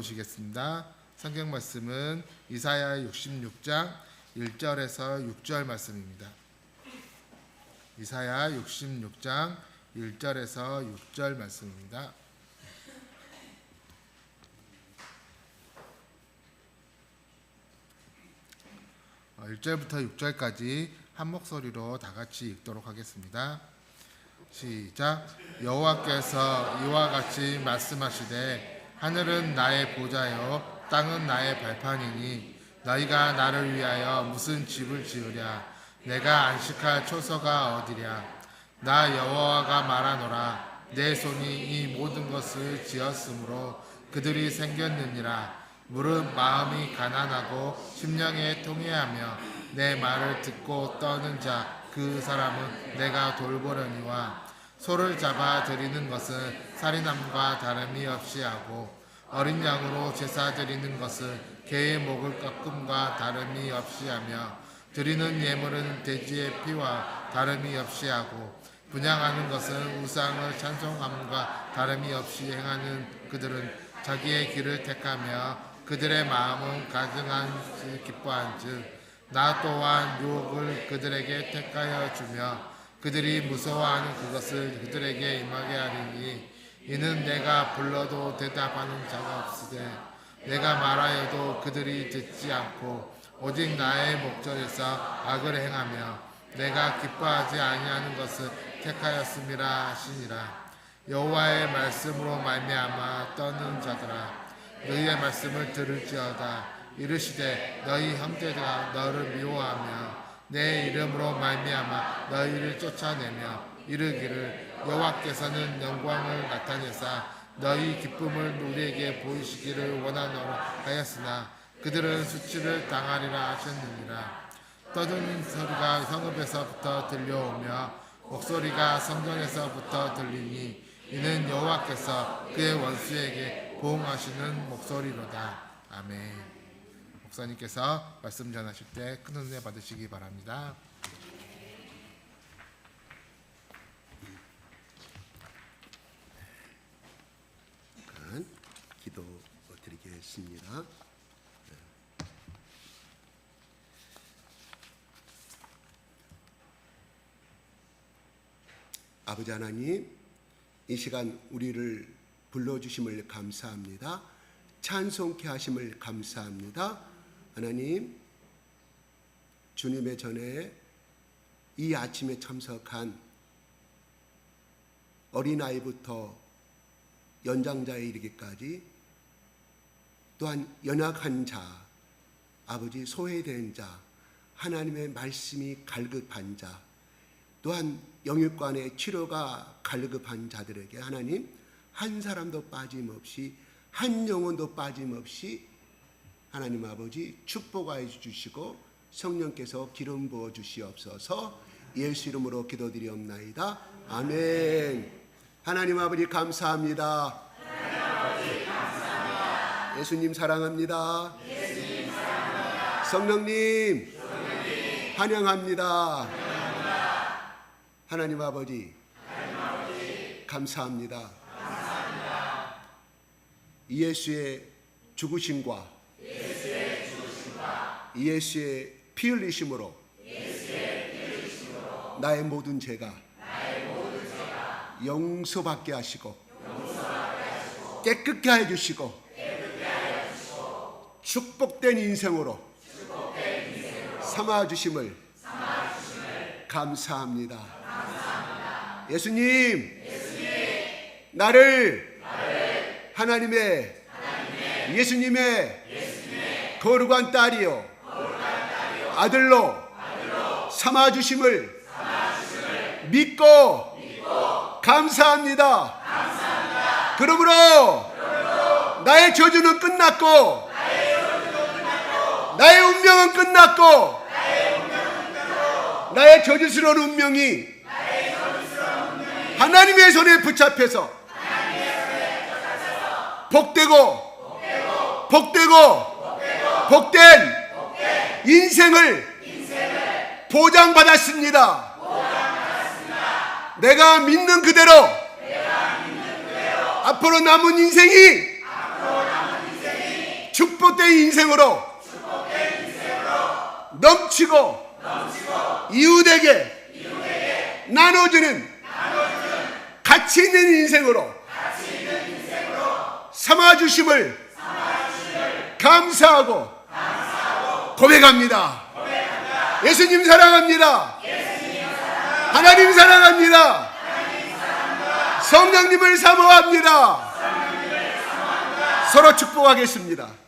보시겠습니다. 성경 말씀은 이사야 66장 1절에서 6절 말씀입니다. 이사야 66장 1절에서 6절 말씀입니다. 1절부터 6절까지 한 목소리로 다 같이 읽도록 하겠습니다. 시작. 여호와께서 이와 같이 말씀하시되 하늘은 나의 보좌요 땅은 나의 발판이니 너희가 나를 위하여 무슨 집을 지으랴. 내가 안식할 초소가 어디랴. 나 여호와가 말하노라. 내 손이 이 모든 것을 지었으므로 그들이 생겼느니라. 물은 마음이 가난하고 심령에 통회하며 내 말을 듣고 떠는 자 그 사람은 내가 돌보려니와 소를 잡아 드리는 것은 살인함과 다름이 없이 하고 어린 양으로 제사 드리는 것은 개의 목을 꺾음과 다름이 없이 하며 드리는 예물은 돼지의 피와 다름이 없이 하고 분향하는 것은 우상을 찬송함과 다름이 없이 행하는 그들은 자기의 길을 택하며 그들의 마음은 가증한 기뻐한즉 나 또한 유혹을 그들에게 택하여 주며 그들이 무서워하는 그것을 그들에게 임하게 하리니 이는 내가 불러도 대답하는 자가 없으되 내가 말하여도 그들이 듣지 않고 오직 나의 목전에서 악을 행하며 내가 기뻐하지 아니하는 것을 택하였음이라 하시니라. 여호와의 말씀으로 말미암아 떠는 자들아 너희의 말씀을 들을지어다. 이르시되 너희 형제가 너를 미워하며 내 이름으로 말미암아 너희를 쫓아내며 이르기를 여호와께서는 영광을 나타내사 너희 기쁨을 우리에게 보이시기를 원하노라 하였으나 그들은 수치를 당하리라 하셨느니라. 떠드는 소리가 성읍에서부터 들려오며 목소리가 성전에서부터 들리니 이는 여호와께서 그의 원수에게 보응하시는 목소리로다. 아멘. 목사님께서 말씀 전하실 때 큰 은혜 받으시기 바랍니다. 기도 드리겠습니다. 아버지 하나님, 이 시간 우리를 불러주심을 감사합니다. 찬송케 하심을 감사합니다. 하나님, 주님의 전에 이 아침에 참석한 어린아이부터 연장자에 이르기까지 또한 연약한 자, 아버지 소외된 자, 하나님의 말씀이 갈급한 자, 또한 영육간의 치료가 갈급한 자들에게 하나님 한 사람도 빠짐없이 한 영혼도 빠짐없이 하나님 아버지 축복하여 주시고 성령께서 기름 부어 주시옵소서. 예수 이름으로 기도드리옵나이다. 아멘. 하나님 아버지 감사합니다. 예수님 사랑합니다. 성령님 환영합니다. 하나님 아버지 감사합니다. 예수의 죽으심과 예수의 피 흘리심으로 나의 모든 죄가 용서받게 하시고 깨끗게 해주시고 축복된 인생으로 삼아주심을 감사합니다. 예수님, 나를 하나님의 예수님의 거룩한 딸이요 아들로 삼아주심을 믿고 감사합니다. 그러므로 나의 저주는 끝났고 나의 운명은 끝났고 나의 저주스러운 운명이 하나님의 손에 붙잡혀서 복된 인생을 보장받았습니다. 내가 믿는 그대로 앞으로 남은 인생이 축복된 인생으로 넘치고 이웃에게 나눠주는 가치 있는 인생으로 삼아주심을 감사하고 고백합니다. 예수님 사랑합니다. 하나님 사랑합니다. 성령님을 사모합니다. 서로 축복하겠습니다.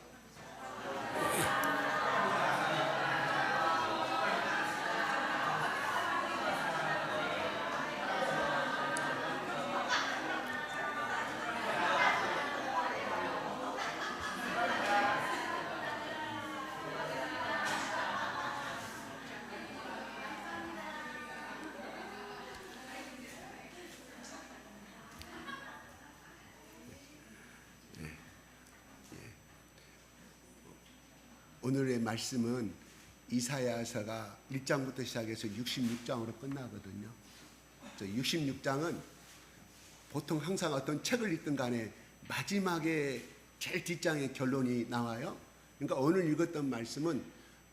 오늘의 말씀은 이사야서가 1장부터 시작해서 66장으로 끝나거든요. 66장은 보통 항상 어떤 책을 읽든 간에 마지막에 제일 뒷장에 결론이 나와요. 그러니까 오늘 읽었던 말씀은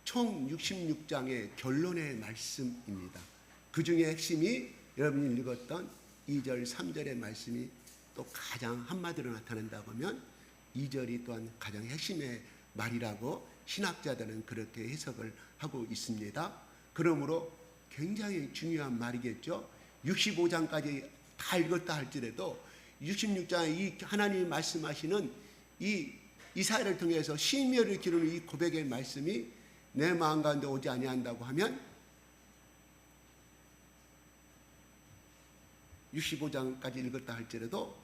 총 66장의 결론의 말씀입니다. 그 중에 핵심이 여러분이 읽었던 2절, 3절의 말씀이 또 가장 한마디로 나타낸다고 하면 2절이 또한 가장 핵심의 말이라고 신학자들은 그렇게 해석을 하고 있습니다. 그러므로 굉장히 중요한 말이겠죠. 65장까지 다 읽었다 할지라도 66장에 이 하나님이 말씀하시는 이 이사야를 통해서 심려를 기르는 이 고백의 말씀이 내 마음 가운데 오지 아니한다고 하면 65장까지 읽었다 할지라도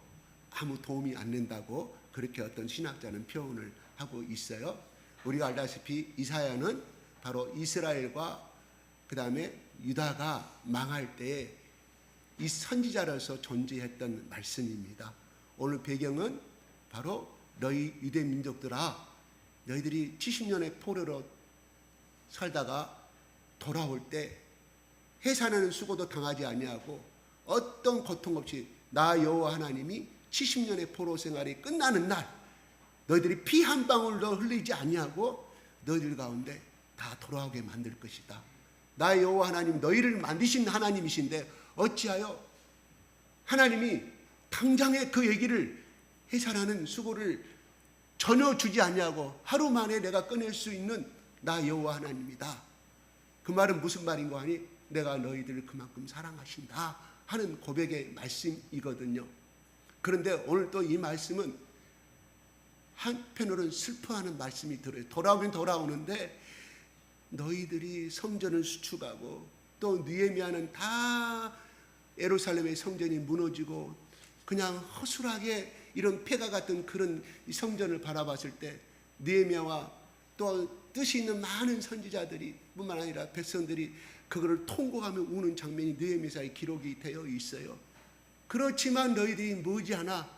아무 도움이 안 된다고 그렇게 어떤 신학자는 표현을 하고 있어요. 우리가 알다시피 이사야는 바로 이스라엘과 그 다음에 유다가 망할 때에 이 선지자로서 존재했던 말씀입니다. 오늘 배경은 바로 너희 유대 민족들아, 너희들이 70년의 포로로 살다가 돌아올 때 해산하는 수고도 당하지 아니하고 어떤 고통 없이 나 여호와 하나님이 70년의 포로 생활이 끝나는 날 너희들이 피 한 방울도 흘리지 아니하고 너희들 가운데 다 돌아오게 만들 것이다. 나 여호와 하나님 너희를 만드신 하나님이신데 어찌하여 하나님이 당장에 그 얘기를 해산하는 수고를 전혀 주지 아니하고 하루 만에 내가 꺼낼 수 있는 나 여호와 하나님이다. 그 말은 무슨 말인가 하니 내가 너희들을 그만큼 사랑하신다 하는 고백의 말씀이거든요. 그런데 오늘 또 이 말씀은 한편으로는 슬퍼하는 말씀이 들어요. 돌아오긴 돌아오는데 너희들이 성전을 수축하고 또 느헤미야는 다 예루살렘의 성전이 무너지고 그냥 허술하게 이런 폐가 같은 그런 성전을 바라봤을 때 느헤미야와 또 뜻이 있는 많은 선지자들이 뿐만 아니라 백성들이 그거를 통곡하며 우는 장면이 느헤미야서에 기록이 되어 있어요. 그렇지만 너희들이 머지않아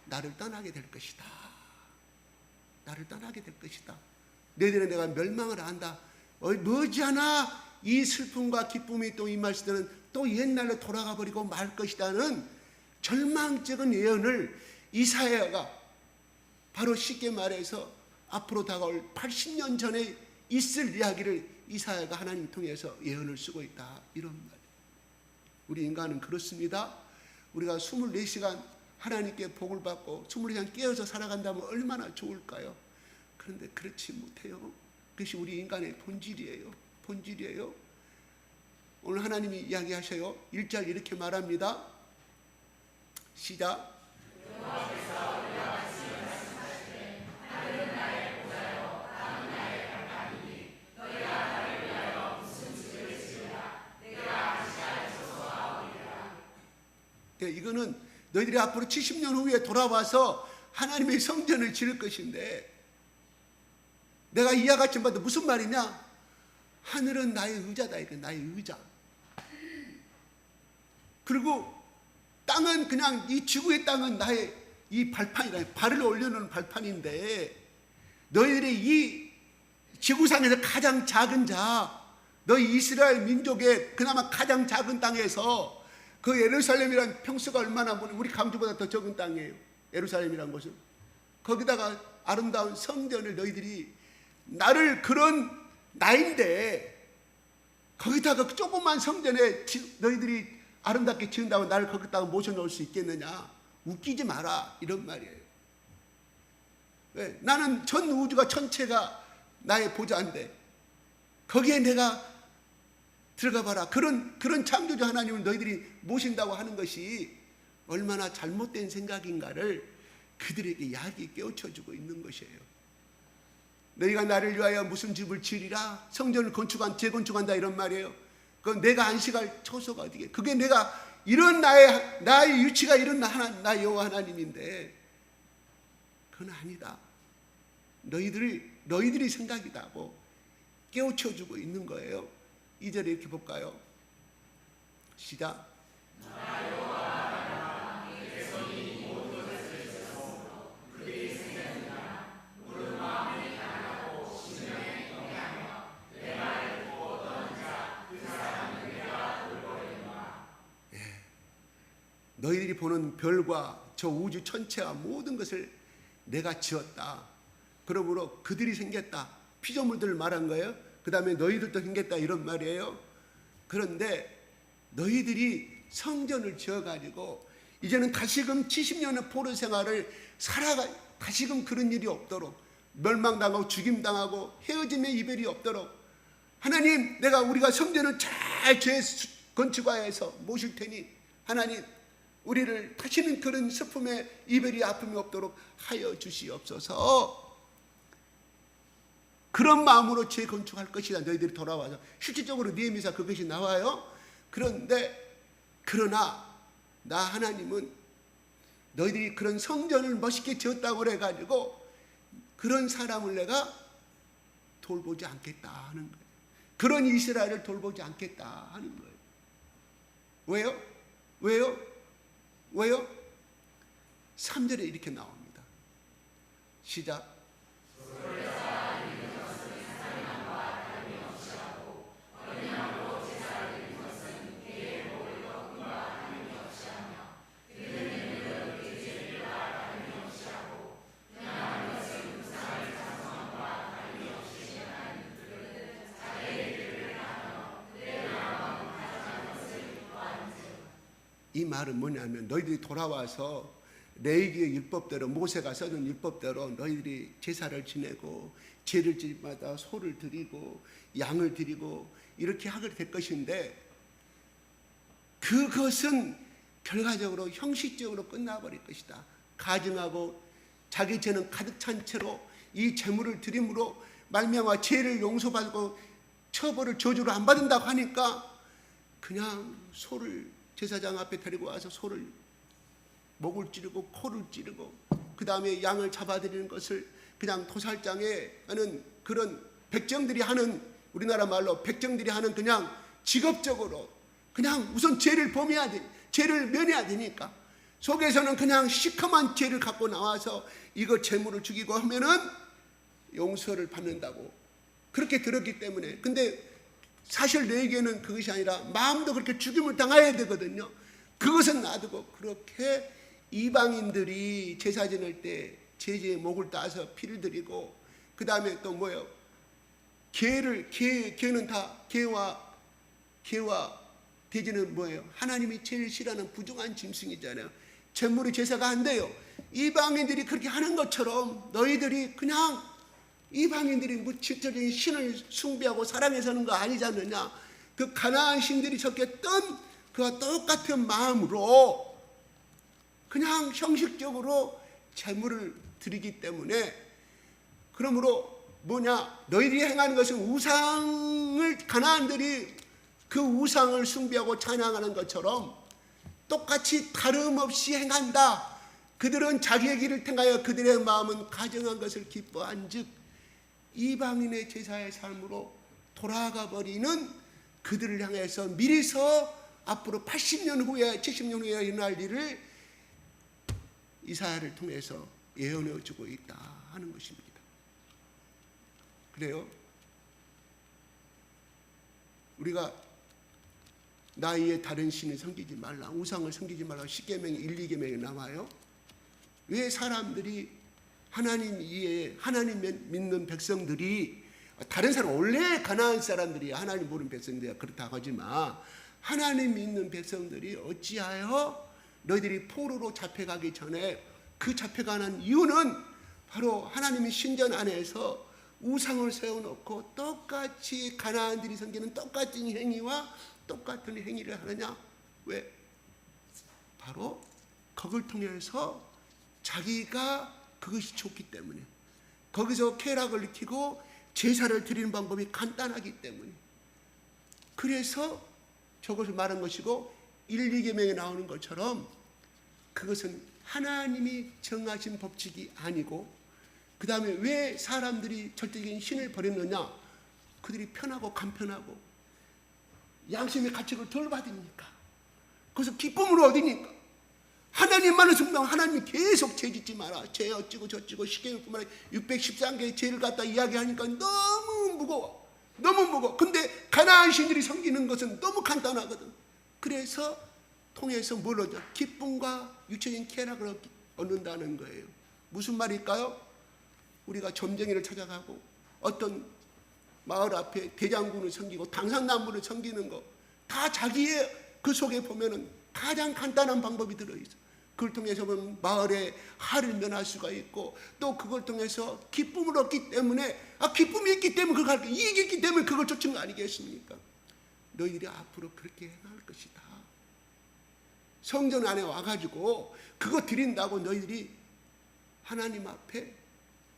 나를 떠나게 될 것이다. 나를 떠나게 될 것이다. 너희들은 내가 멸망을 한다. 머지않아 이 슬픔과 기쁨이 또 임할 때는 또 옛날로 돌아가 버리고 말 것이다는 절망적인 예언을 이사야가 바로 쉽게 말해서 앞으로 다가올 80년 전에 있을 이야기를 이사야가 하나님 통해서 예언을 쓰고 있다. 이런 말. 우리 인간은 그렇습니다. 우리가 24시간 하나님께 복을 받고 24시간 깨어서 살아간다면 얼마나 좋을까요? 그런데 그렇지 못해요. 그것이 우리 인간의 본질이에요. 본질이에요. 오늘 하나님이 이야기하셔요. 1절 이렇게 말합니다. 시작. 네, 이거는 너희들이 앞으로 70년 후에 돌아와서 하나님의 성전을 지을 것인데 내가 이와 같이 봐도 무슨 말이냐? 하늘은 나의 의자다. 이거 나의 의자. 그리고 땅은 그냥 이 지구의 땅은 나의 이 발판이다. 발을 올려놓은 발판인데 너희들이 이 지구상에서 가장 작은 자, 너희 이스라엘 민족의 그나마 가장 작은 땅에서 그 예루살렘이란 평수가 얼마나 우리 강주보다 더 적은 땅이에요. 예루살렘이란 곳은. 거기다가 아름다운 성전을 너희들이 나를 그런 나인데 거기다가 그 조그만 성전에 너희들이 아름답게 지은다고 나를 거기다가 모셔놓을 수 있겠느냐? 웃기지 마라 이런 말이에요. 왜? 나는 전 우주가 전체가 나의 보좌인데 거기에 내가 들어가 봐라. 그런 창조주 하나님을 너희들이 모신다고 하는 것이 얼마나 잘못된 생각인가를 그들에게 이야기 깨우쳐주고 있는 것이에요. 너희가 나를 위하여 무슨 집을 지으리라? 성전을 재건축한다 이런 말이에요. 그건 내가 안식할 처소가 어디게? 그게 내가 이런 나의 유치가 이런 나 여호와 하나님인데 그건 아니다. 너희들이 생각이다고 깨우쳐주고 있는 거예요. 2절에 이렇게 볼까요? 시작. 너희들이 보는 별과 저 우주 전체와 모든 것을 내가 지었다. 그러므로 그들이 생겼다. 피조물들을 말한 거예요. 그 다음에 너희들도 생겼다 이런 말이에요. 그런데 너희들이 성전을 지어가지고 이제는 다시금 70년의 포로 생활을 다시금 그런 일이 없도록 멸망당하고 죽임당하고 헤어짐의 이별이 없도록 하나님 우리가 성전을 잘 재건축하여서 모실 테니 하나님 우리를 다시는 그런 슬픔의 이별이 아픔이 없도록 하여 주시옵소서. 그런 마음으로 재건축할 것이다. 너희들이 돌아와서 실질적으로 느헤미야 그것이 나와요. 그러나 나 하나님은 너희들이 그런 성전을 멋있게 지었다고 그래가지고 그런 사람을 내가 돌보지 않겠다 하는 거예요. 그런 이스라엘을 돌보지 않겠다 하는 거예요. 왜요? 3절에 이렇게 나옵니다. 시작. 이 말은 뭐냐면 너희들이 돌아와서 레위기의 율법대로 모세가 써준 율법대로 너희들이 제사를 지내고 제를 지마다 소를 드리고 양을 드리고 이렇게 하게 될 것인데 그것은 결과적으로 형식적으로 끝나버릴 것이다. 가증하고 자기 죄는 가득 찬 채로 이 제물을 드림으로 말미암아 죄를 용서받고 처벌을 저주를 안 받는다고 하니까 그냥 소를 제사장 앞에 데리고 와서 소를 목을 찌르고 코를 찌르고 그 다음에 양을 잡아들이는 것을 그냥 도살장에 하는 그런 백정들이 하는 우리나라 말로 백정들이 하는 그냥 직업적으로 그냥 우선 죄를 면해야 되니까 속에서는 그냥 시커먼 죄를 갖고 나와서 이거 제물을 죽이고 하면은 용서를 받는다고 그렇게 들었기 때문에 근데 사실 너에게는 그것이 아니라 마음도 그렇게 죽임을 당해야 되거든요. 그것은 놔두고 그렇게 이방인들이 제사 지낼 때 제지의 목을 따서 피를 드리고 그 다음에 또 뭐예요? 개는 다 개와 돼지는 뭐예요? 하나님이 제일 싫어하는 부정한 짐승이잖아요. 제물이 제사가 안 돼요. 이방인들이 그렇게 하는 것처럼 너희들이 그냥 이방인들이 무질적인 신을 숭배하고 사랑해서는 거 아니지 않느냐. 그 가나안 신들이 적겠던 그와 똑같은 마음으로 그냥 형식적으로 제물을 드리기 때문에 그러므로 뭐냐 너희들이 행하는 것은 우상을 가나안들이 그 우상을 숭배하고 찬양하는 것처럼 똑같이 다름없이 행한다. 그들은 자기의 길을 택하여 그들의 마음은 가정한 것을 기뻐한 즉 이방인의 제사의 삶으로 돌아가 버리는 그들을 향해서 미리서 앞으로 80년 후에 70년 후에 일어날 일을 이사야를 통해서 예언해 주고 있다 하는 것입니다. 그래요? 우리가 나 위에 다른 신을 섬기지 말라 우상을 섬기지 말라 10계명이 1, 2계명이 나와요. 왜 사람들이 하나님 이에 하나님 믿는 백성들이, 다른 사람 원래 가나안 사람들이 하나님 모르는 백성들이야 그렇다고 하지만, 하나님 믿는 백성들이 어찌하여 너희들이 포로로 잡혀가기 전에, 그 잡혀가는 이유는 바로 하나님의 신전 안에서 우상을 세워놓고 똑같이 가나안들이 섬기는 똑같은 행위와 똑같은 행위를 하느냐. 왜? 바로 그걸 통해서 자기가 그것이 좋기 때문에, 거기서 쾌락을 느끼고 제사를 드리는 방법이 간단하기 때문에, 그래서 저것을 말한 것이고, 1, 2계명에 나오는 것처럼 그것은 하나님이 정하신 법칙이 아니고, 그 다음에 왜 사람들이 절대적인 신을 버렸느냐? 그들이 편하고 간편하고 양심의 가책을 덜 받으니까. 그래서 기쁨을 얻으니까. 하나님만을 순종, 하나님이 계속 죄 짓지 마라, 죄 어찌고 저찌고 시계뿐만 아니라 613개의 죄를 갖다 이야기하니까 너무 무거워, 너무 무거워. 근데 가나안 신들이 섬기는 것은 너무 간단하거든. 그래서 통해서 뭘 얻죠? 기쁨과 육체적인 쾌락을 얻는다는 거예요. 무슨 말일까요? 우리가 점쟁이를 찾아가고 어떤 마을 앞에 대장군을 섬기고 당산나무를 섬기는 거, 다 자기의 그 속에 보면은 가장 간단한 방법이 들어있어. 그걸 통해서 보면 마을의 화를 면할 수가 있고, 또 그걸 통해서 기쁨을 얻기 때문에, 기쁨이 있기 때문에 그걸 할게, 이익이 있기 때문에 그걸 쫓은 거 아니겠습니까? 너희들이 앞으로 그렇게 행할 것이다. 성전 안에 와가지고 그거 드린다고 너희들이 하나님 앞에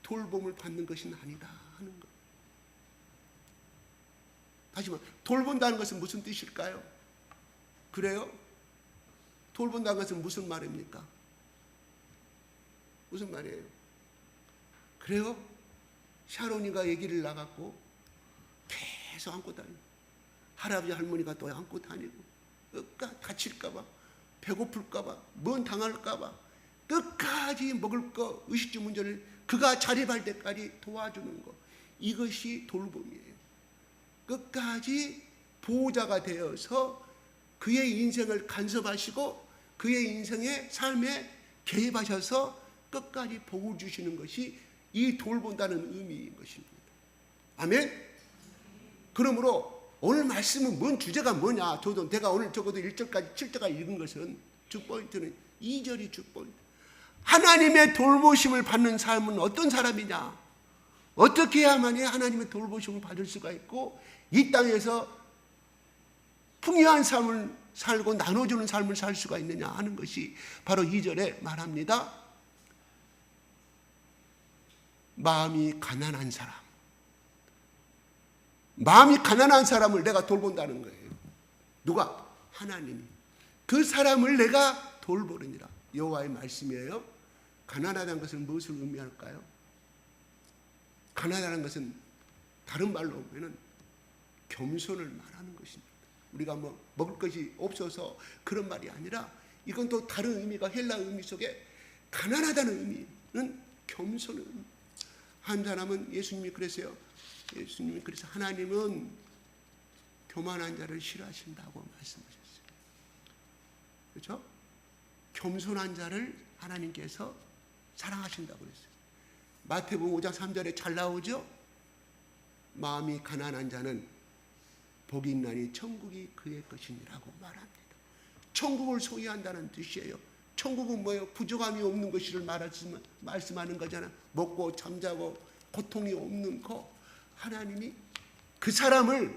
돌봄을 받는 것은 아니다 하는 것. 다시 말해, 돌본다는 것은 무슨 뜻일까요? 그래요? 돌본다는 것은 무슨 말입니까? 무슨 말이에요? 그래요? 샤론이가 얘기를 나갔고 계속 안고 다니고, 할아버지 할머니가 또 안고 다니고, 다칠까봐, 배고플까봐, 뭔 당할까봐 끝까지 먹을 거, 의식주 문제를 그가 자립할 때까지 도와주는 것, 이것이 돌봄이에요. 끝까지 보호자가 되어서 그의 인생을 간섭하시고 그의 인생의 삶에 개입하셔서 끝까지 복을 주시는 것이 이 돌본다는 의미인 것입니다. 아멘? 그러므로 오늘 말씀은 뭔 주제가 뭐냐? 내가 오늘 적어도 1절까지 7절까지 읽은 것은 주포인트는 2절이 주포인트. 하나님의 돌보심을 받는 삶은 어떤 사람이냐? 어떻게 해야만이 하나님의 돌보심을 받을 수가 있고 이 땅에서 풍요한 삶을 살고 나눠주는 삶을 살 수가 있느냐 하는 것이 바로 2절에 말합니다. 마음이 가난한 사람, 마음이 가난한 사람을 내가 돌본다는 거예요. 누가? 하나님이. 그 사람을 내가 돌보느니라. 여호와의 말씀이에요. 가난하다는 것은 무엇을 의미할까요? 가난하다는 것은 다른 말로 보면 겸손을 말하는 것입니다. 우리가 먹을 것이 없어서 그런 말이 아니라, 이건 또 다른 의미가 헬라 의미 속에 가난하다는 의미는 겸손의 의미. 한 사람은 예수님이 그랬어요. 예수님이 그래서 하나님은 교만한 자를 싫어하신다고 말씀하셨어요. 그렇죠? 겸손한 자를 하나님께서 사랑하신다고 그랬어요. 마태복음 5장 3절에 잘 나오죠? 마음이 가난한 자는 복이 있나니 천국이 그의 것이니라고 말합니다. 천국을 소유한다는 뜻이에요. 천국은 뭐예요? 부족함이 없는 것을 말씀하는 거잖아요. 먹고 잠자고 고통이 없는 거. 하나님이 그 사람을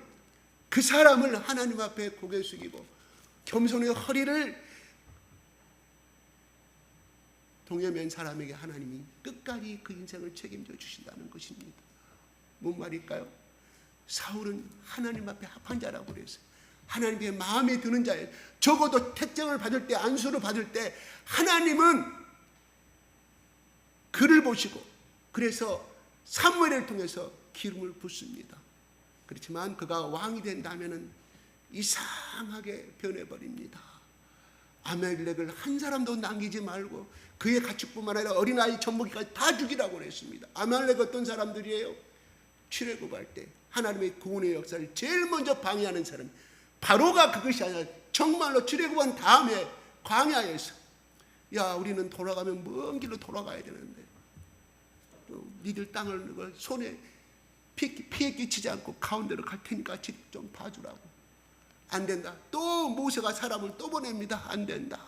하나님 앞에 고개 숙이고 겸손의 허리를 동여맨 사람에게 하나님이 끝까지 그 인생을 책임져 주신다는 것입니다. 뭔 말일까요? 사울은 하나님 앞에 합한 자라고 그랬어요. 하나님의 마음에 드는 자예요. 적어도 택정을 받을 때, 안수를 받을 때 하나님은 그를 보시고, 그래서 사무엘을 통해서 기름을 붓습니다. 그렇지만 그가 왕이 된다면은 이상하게 변해버립니다. 아말렉을 한 사람도 남기지 말고 그의 가축뿐만 아니라 어린아이 젖먹이까지 다 죽이라고 그랬습니다. 아말렉 어떤 사람들이에요? 출애굽할 때 하나님의 구원의 역사를 제일 먼저 방해하는 사람, 바로가 그것이 아니라 정말로 출애굽한 다음에 광야에서, 야 우리는 돌아가면 먼 길로 돌아가야 되는데 니들 땅을 손에 피해 끼치지 않고 가운데로 갈 테니까 좀 봐주라고. 안 된다. 또 모세가 사람을 또 보냅니다. 안 된다.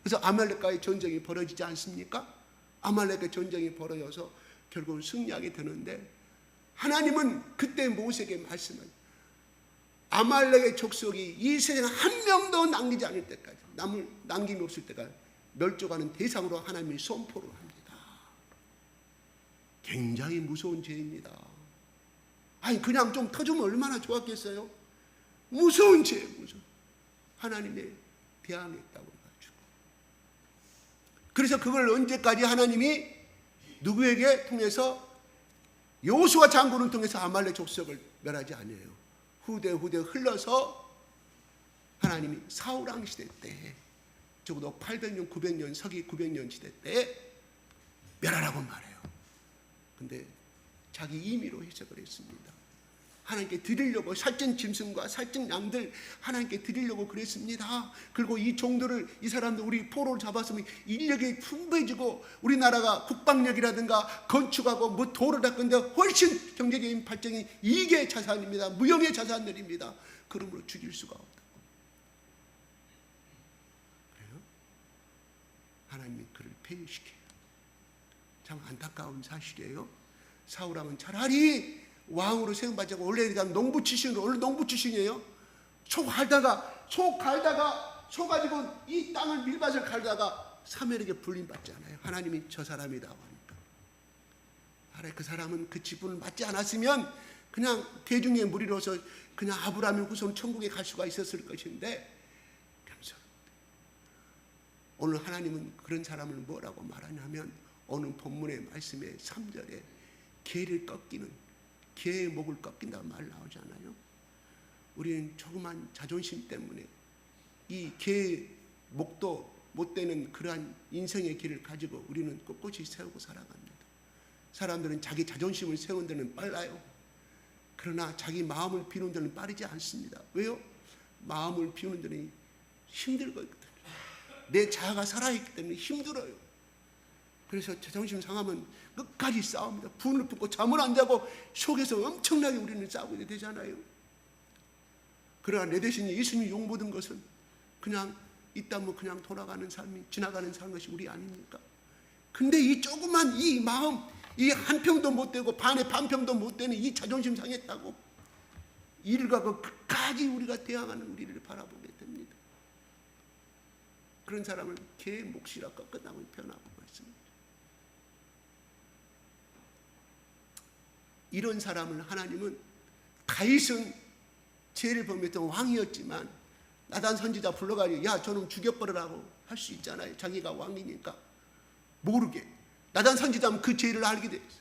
그래서 아말렉과의 전쟁이 벌어지지 않습니까? 아말렉의 전쟁이 벌어져서 결국은 승리하게 되는데, 하나님은 그때 모세에게 말씀을, 아말렉의 족속이 이 세상에 한 명도 남기지 않을 때까지, 남김이 없을 때까지 멸종하는 대상으로 하나님이 선포를 합니다. 굉장히 무서운 죄입니다. 아니 그냥 좀 터주면 얼마나 좋았겠어요? 무서운 죄, 무서운. 하나님의 대항했다고 가지고. 그래서 그걸 언제까지 하나님이 누구에게 통해서, 여호수아 장군을 통해서 아말렉 족속을 멸하지 아니에요. 후대 흘러서 하나님이 사울왕 시대 때, 적어도 800년 900년 서기 900년 시대 때 멸하라고 말해요. 근데 자기 임의로 해석을 했습니다. 하나님께 드리려고, 살찐 짐승과 살찐 양들 하나님께 드리려고 그랬습니다. 그리고 이 종들을, 이 사람들 우리 포로를 잡았으면 인력이 풍부해지고 우리나라가 국방력이라든가 건축하고 뭐 도를 닦는데 훨씬 경제적인 발전이, 이게 자산입니다. 무형의 자산들입니다. 그러므로 죽일 수가 없다. 그래요? 하나님이 그를 폐위시켜요. 참 안타까운 사실이에요. 사울왕은 차라리 왕으로 세움받자고, 원래 농부 출신으로, 원래 농부 출신이에요. 소 갈다가 소 가지고 이 땅을 밀밭을 갈다가 사면에게 불림받지 않아요. 하나님이 저 사람이라고 하니까. 아래 그 사람은 그 직분을 맡지 않았으면 그냥 대중의 무리로서 그냥 아브라함의 후손 천국에 갈 수가 있었을 것인데, 오늘 하나님은 그런 사람을 뭐라고 말하냐면, 오늘 본문의 말씀에 3절에 개를 꺾이는, 개의 목을 꺾인다고 말 나오잖아요. 우리는 조그만 자존심 때문에 이 개의 목도 못 되는 그러한 인생의 길을 가지고 우리는 꼿꼿이 세우고 살아갑니다. 사람들은 자기 자존심을 세운 데는 빨라요. 그러나 자기 마음을 비우는 데는 빠르지 않습니다. 왜요? 마음을 비우는 데는 힘들거든요. 내 자아가 살아있기 때문에 힘들어요. 그래서 자존심 상하면 끝까지 싸웁니다. 분을 품고 잠을 안 자고 속에서 엄청나게 우리는 싸우게 되잖아요. 그러나 내 대신 예수님이 욕 묻은 것은 그냥 있다면 그냥 돌아가는 삶이, 지나가는 삶 것이 우리 아닙니까? 근데 이 조그만 이 마음, 이 한 평도 못 되고 반에 반 평도 못 되는 이 자존심 상했다고 이를 갖고 끝까지 우리가 대항하는 우리를 바라보게 됩니다. 그런 사람을 개의 몫이라 꺾었다고 표현하고 말씀입니다. 이런 사람을 하나님은, 다윗은 죄를 범했던 왕이었지만 나단 선지자 불러가지고 야 저놈 죽여버리라고 할 수 있잖아요. 자기가 왕이니까. 모르게 나단 선지자는 그 죄를 알게 됐어요.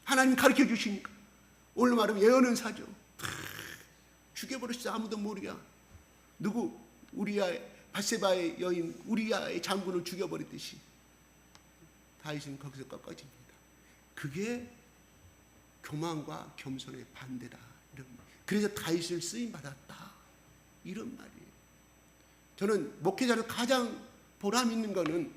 하나님 가르쳐 주시니까. 오늘 말하면 예언은 사죠. 죽여버렸어. 아무도 모르게. 누구? 우리아의, 밧세바의 여인 우리아의 장군을 죽여버렸듯이 다윗은 거기서 꺾어집니다. 그게 교만과 겸손의 반대다. 그래서 다윗을 쓰임받았다. 이런 말이에요. 저는 목회자를 가장 보람 있는 거는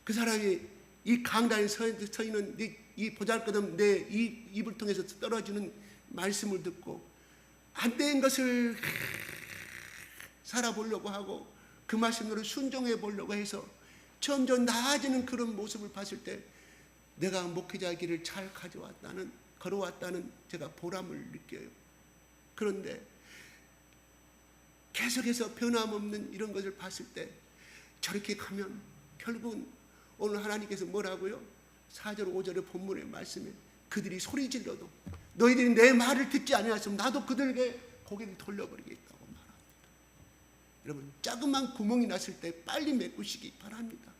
그 사람이 이 강단에 서 있는 이 보잘것없는 내 입을 통해서 떨어지는 말씀을 듣고 안 된 것을 살아보려고 하고 그 말씀으로 순종해 보려고 해서 점점 나아지는 그런 모습을 봤을 때 내가 목회자 길을 잘 걸어왔다는 제가 보람을 느껴요. 그런데 계속해서 변함없는 이런 것을 봤을 때 저렇게 가면 결국은 오늘 하나님께서 뭐라고요? 4절 5절의 본문의 말씀에 그들이 소리 질러도 너희들이 내 말을 듣지 아니하였으면 나도 그들에게 고개를 돌려버리겠다고 말합니다. 여러분 작은 구멍이 났을 때 빨리 메꾸시기 바랍니다.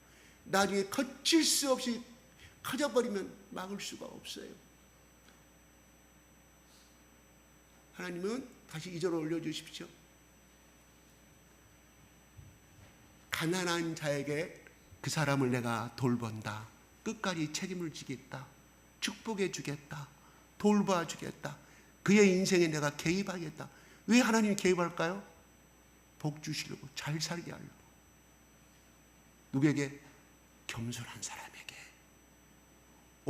나중에 거칠 수 없이 커져버리면 막을 수가 없어요. 하나님은 다시 2절을 올려주십시오. 가난한 자에게 그 사람을 내가 돌본다. 끝까지 책임을 지겠다. 축복해 주겠다. 돌봐 주겠다. 그의 인생에 내가 개입하겠다. 왜 하나님이 개입할까요? 복 주시려고, 잘 살게 하려고. 누구에게? 겸손한 사람에게.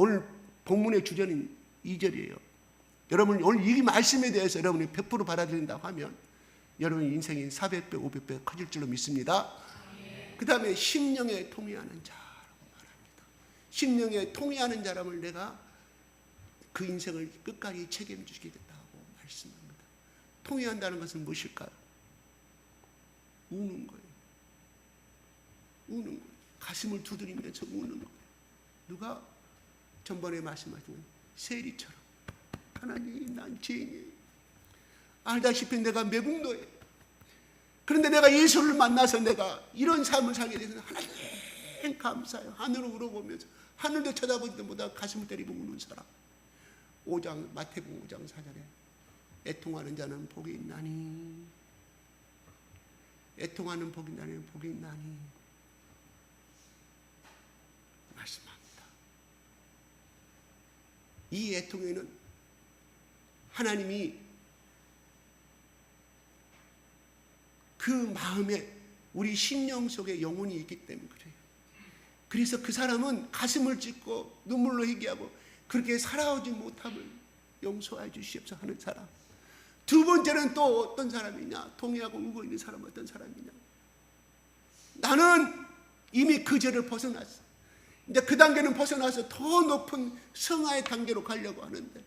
오늘 본문의 주제는 2절이에요. 여러분 오늘 이 말씀에 대해서 여러분이 100% 받아들인다고 하면 여러분 인생이 400배, 500배 커질 줄로 믿습니다. 그 다음에 심령에 통회하는 자라고 말합니다. 심령에 통회하는 자라면 내가 그 인생을 끝까지 책임지겠다고 말씀합니다. 통회한다는 것은 무엇일까요? 우는 거예요. 우는 거예요. 가슴을 두드리면서 우는 거예요. 누가 전번에 말씀하신 세리처럼 하나님 난 죄인이에요. 알다시피 내가 매국노예요. 그런데 내가 예수를 만나서 내가 이런 삶을 살게 돼서 하나님 감사해요. 하늘을 우러보면서 하늘도 쳐다보지도 못하고 가슴을 때리고 우는 사람. 5장 마태복음 5장 4절에 애통하는 자는 복이 있나니 애통하는 복이 있나니 복이 있나니 말씀합니다. 이 애통에는 하나님이 그 마음에 우리 심령 속에 영혼이 있기 때문에 그래요. 그래서 그 사람은 가슴을 찢고 눈물로 회개하고 그렇게 살아오지 못함을 용서해 주시옵소서 하는 사람. 두 번째는 또 어떤 사람이냐? 통회하고 울고 있는 사람은 어떤 사람이냐? 나는 이미 그 죄를 벗어났어. 이제 그 단계는 벗어나서 더 높은 성화의 단계로 가려고 하는데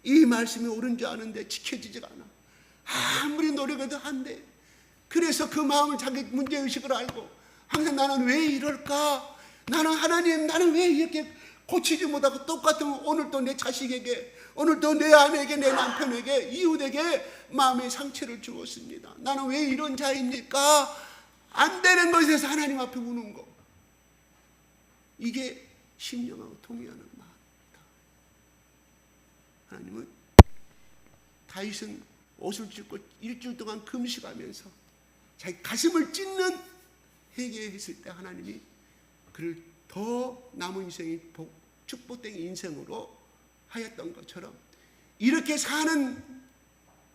이 말씀이 옳은 줄 아는데 지켜지지가 않아. 아무리 노력해도 안 돼. 그래서 그 마음을 자기 문제의식을 알고 항상 나는 왜 이럴까? 나는 하나님 나는 왜 이렇게 고치지 못하고 똑같은 오늘도 내 자식에게 오늘도 내 아내에게 내 남편에게 이웃에게 마음의 상처를 주었습니다. 나는 왜 이런 자입니까? 안 되는 것에서 하나님 앞에 우는 거. 이게 심령하고 통회하는 마음입니다. 하나님은 다윗은 옷을 찢고 일주일 동안 금식하면서 자기 가슴을 찢는 회개했을 때 하나님이 그를 더 남은 인생이 축복된 인생으로 하였던 것처럼 이렇게 사는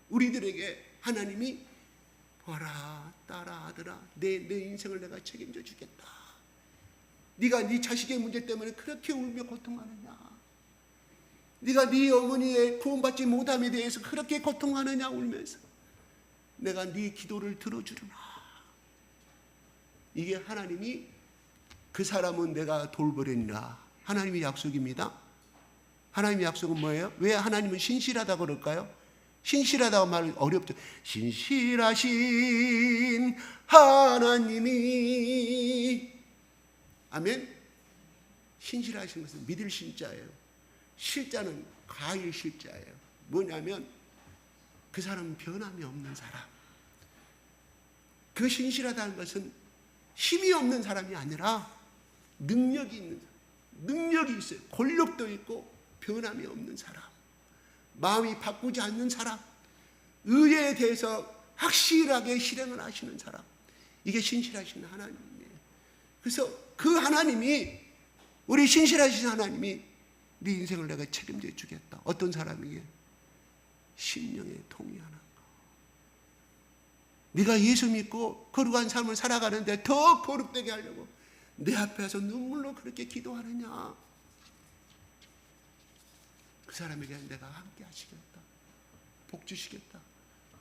우리들에게 하나님이 보라 딸아 아들아 내 인생을 내가 책임져 주겠다. 네가 네 자식의 문제 때문에 그렇게 울며 고통하느냐? 네가 네 어머니의 구원받지 못함에 대해서 그렇게 고통하느냐 울면서 내가 네 기도를 들어주리라. 이게 하나님이 그 사람은 내가 돌보리라. 하나님의 약속입니다. 하나님의 약속은 뭐예요? 왜 하나님은 신실하다고 그럴까요? 신실하다고 말은 어렵죠. 신실하신 하나님이 아멘. 신실하신 것은 믿을 신자예요. 실자는 가일 실자예요. 뭐냐면 그 사람은 변함이 없는 사람. 그 신실하다는 것은 힘이 없는 사람이 아니라 능력이 있는 사람. 능력이 있어요. 권력도 있고 변함이 없는 사람. 마음이 바꾸지 않는 사람. 의에 대해서 확실하게 실행을 하시는 사람. 이게 신실하신 하나님이에요. 그래서 그 하나님이 우리 신실하신 하나님이 네 인생을 내가 책임져 주겠다. 어떤 사람이에요? 심령에 통회하는 거. 네가 예수 믿고 거룩한 삶을 살아가는데 더 거룩되게 하려고 내 앞에서 눈물로 그렇게 기도하느냐? 그 사람에게 내가 함께 하시겠다. 복 주시겠다.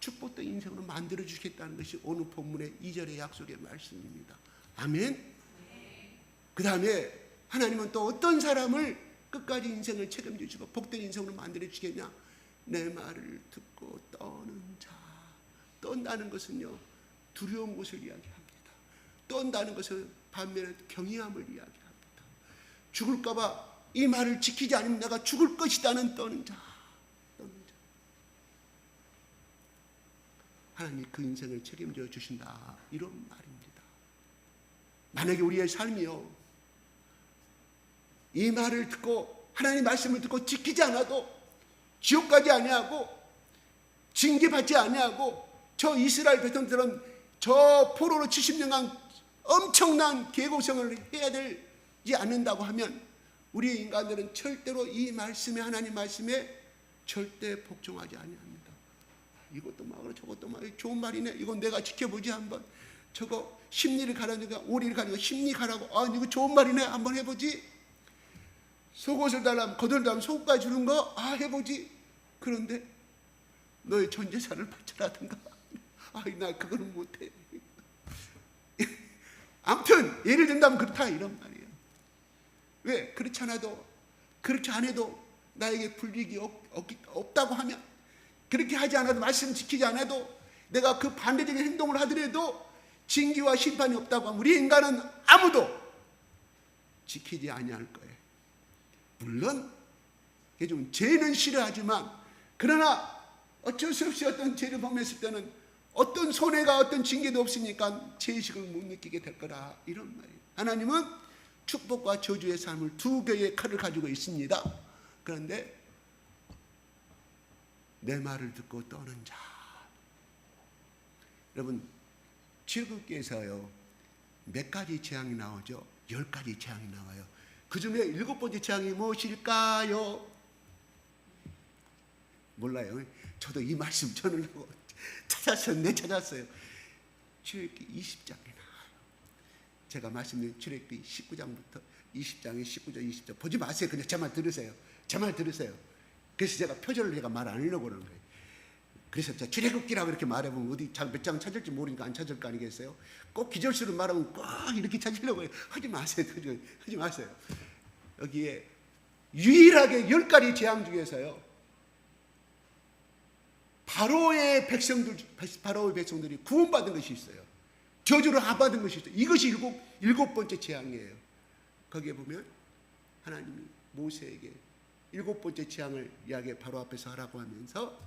축복된 인생으로 만들어 주시겠다는 것이 오늘 본문의 2절의 약속의 말씀입니다. 아멘. 그 다음에 하나님은 또 어떤 사람을 끝까지 인생을 책임져 주고 복된 인생으로 만들어 주시겠냐? 내 말을 듣고 떠는 자. 떤다는 것은요 두려운 것을 이야기합니다. 떤다는 것은 반면에 경외함을 이야기합니다. 죽을까 봐 이 말을 지키지 않으면 내가 죽을 것이다는 떠는 자. 떠는 자. 하나님이 그 인생을 책임져 주신다. 이런 말입니다. 만약에 우리의 삶이요 이 말을 듣고 하나님 말씀을 듣고 지키지 않아도 지옥 가지 아니하고 징계받지 아니하고 저 이스라엘 백성들은 저 포로로 70년간 엄청난 계고성을 해야 되지 않는다고 하면 우리 인간들은 절대로 이 말씀에 하나님 말씀에 절대 복종하지 아니합니다. 이것도 막으로 저것도 막 좋은 말이네. 이건 내가 지켜보지 한번. 저거 심리를 가라니까 오리를 가라니까 심리 가라고. 아 이거 좋은 말이네. 한번 해보지. 속옷을 달라면 거들다면 속옷까지 주는 거 해보지. 그런데 너의 전 재산을 바쳐라든가. 나 그거는 못해. 아무튼 예를 든다면 그렇다 이런 말이에요. 왜? 그렇지 않아도, 그렇게 안 해도 나에게 불이익이 없다고 하면, 그렇게 하지 않아도, 말씀 지키지 않아도, 내가 그 반대적인 행동을 하더라도 징계와 심판이 없다고 하면 우리 인간은 아무도 지키지 아니할 거예요. 물론 좀 죄는 싫어하지만, 그러나 어쩔 수 없이 어떤 죄를 범했을 때는 어떤 손해가 어떤 징계도 없으니까 죄의식을 못 느끼게 될 거라 이런 말이에요. 하나님은 축복과 저주의 삶을 두 개의 칼을 가지고 있습니다. 그런데 내 말을 듣고 떠는 자. 여러분, 출애굽기에서요 몇 가지 재앙이 나오죠? 10가지 재앙이 나와요. 그 중에 7번째 재앙이 무엇일까요? 몰라요. 저도 이 말씀 전하려고 찾았어요. 출애굽기 20장에 나와요. 제가 말씀드린 출애굽기 19장부터 20장에 19절 20절 보지 마세요. 그냥 제 말 들으세요. 제 말 들으세요. 그래서 제가 표절을 제가 말 안 하려고 그러는 거예요. 그래서 제가 출애굽기라고 이렇게 말해보면 어디 몇 장 찾을지 모르니까 안 찾을 거 아니겠어요? 꼭 기절수를 말하면 꼭 이렇게 찾으려고 해요. 하지 마세요. 하지 마세요. 여기에 유일하게 10가지 재앙 중에서요 바로의 백성들이 구원받은 것이 있어요. 저주를 안 받은 것이 있어요. 이것이 일곱 번째 재앙이에요. 거기에 보면 하나님이 모세에게 7번째 재앙을 이야기 바로 앞에서 하라고 하면서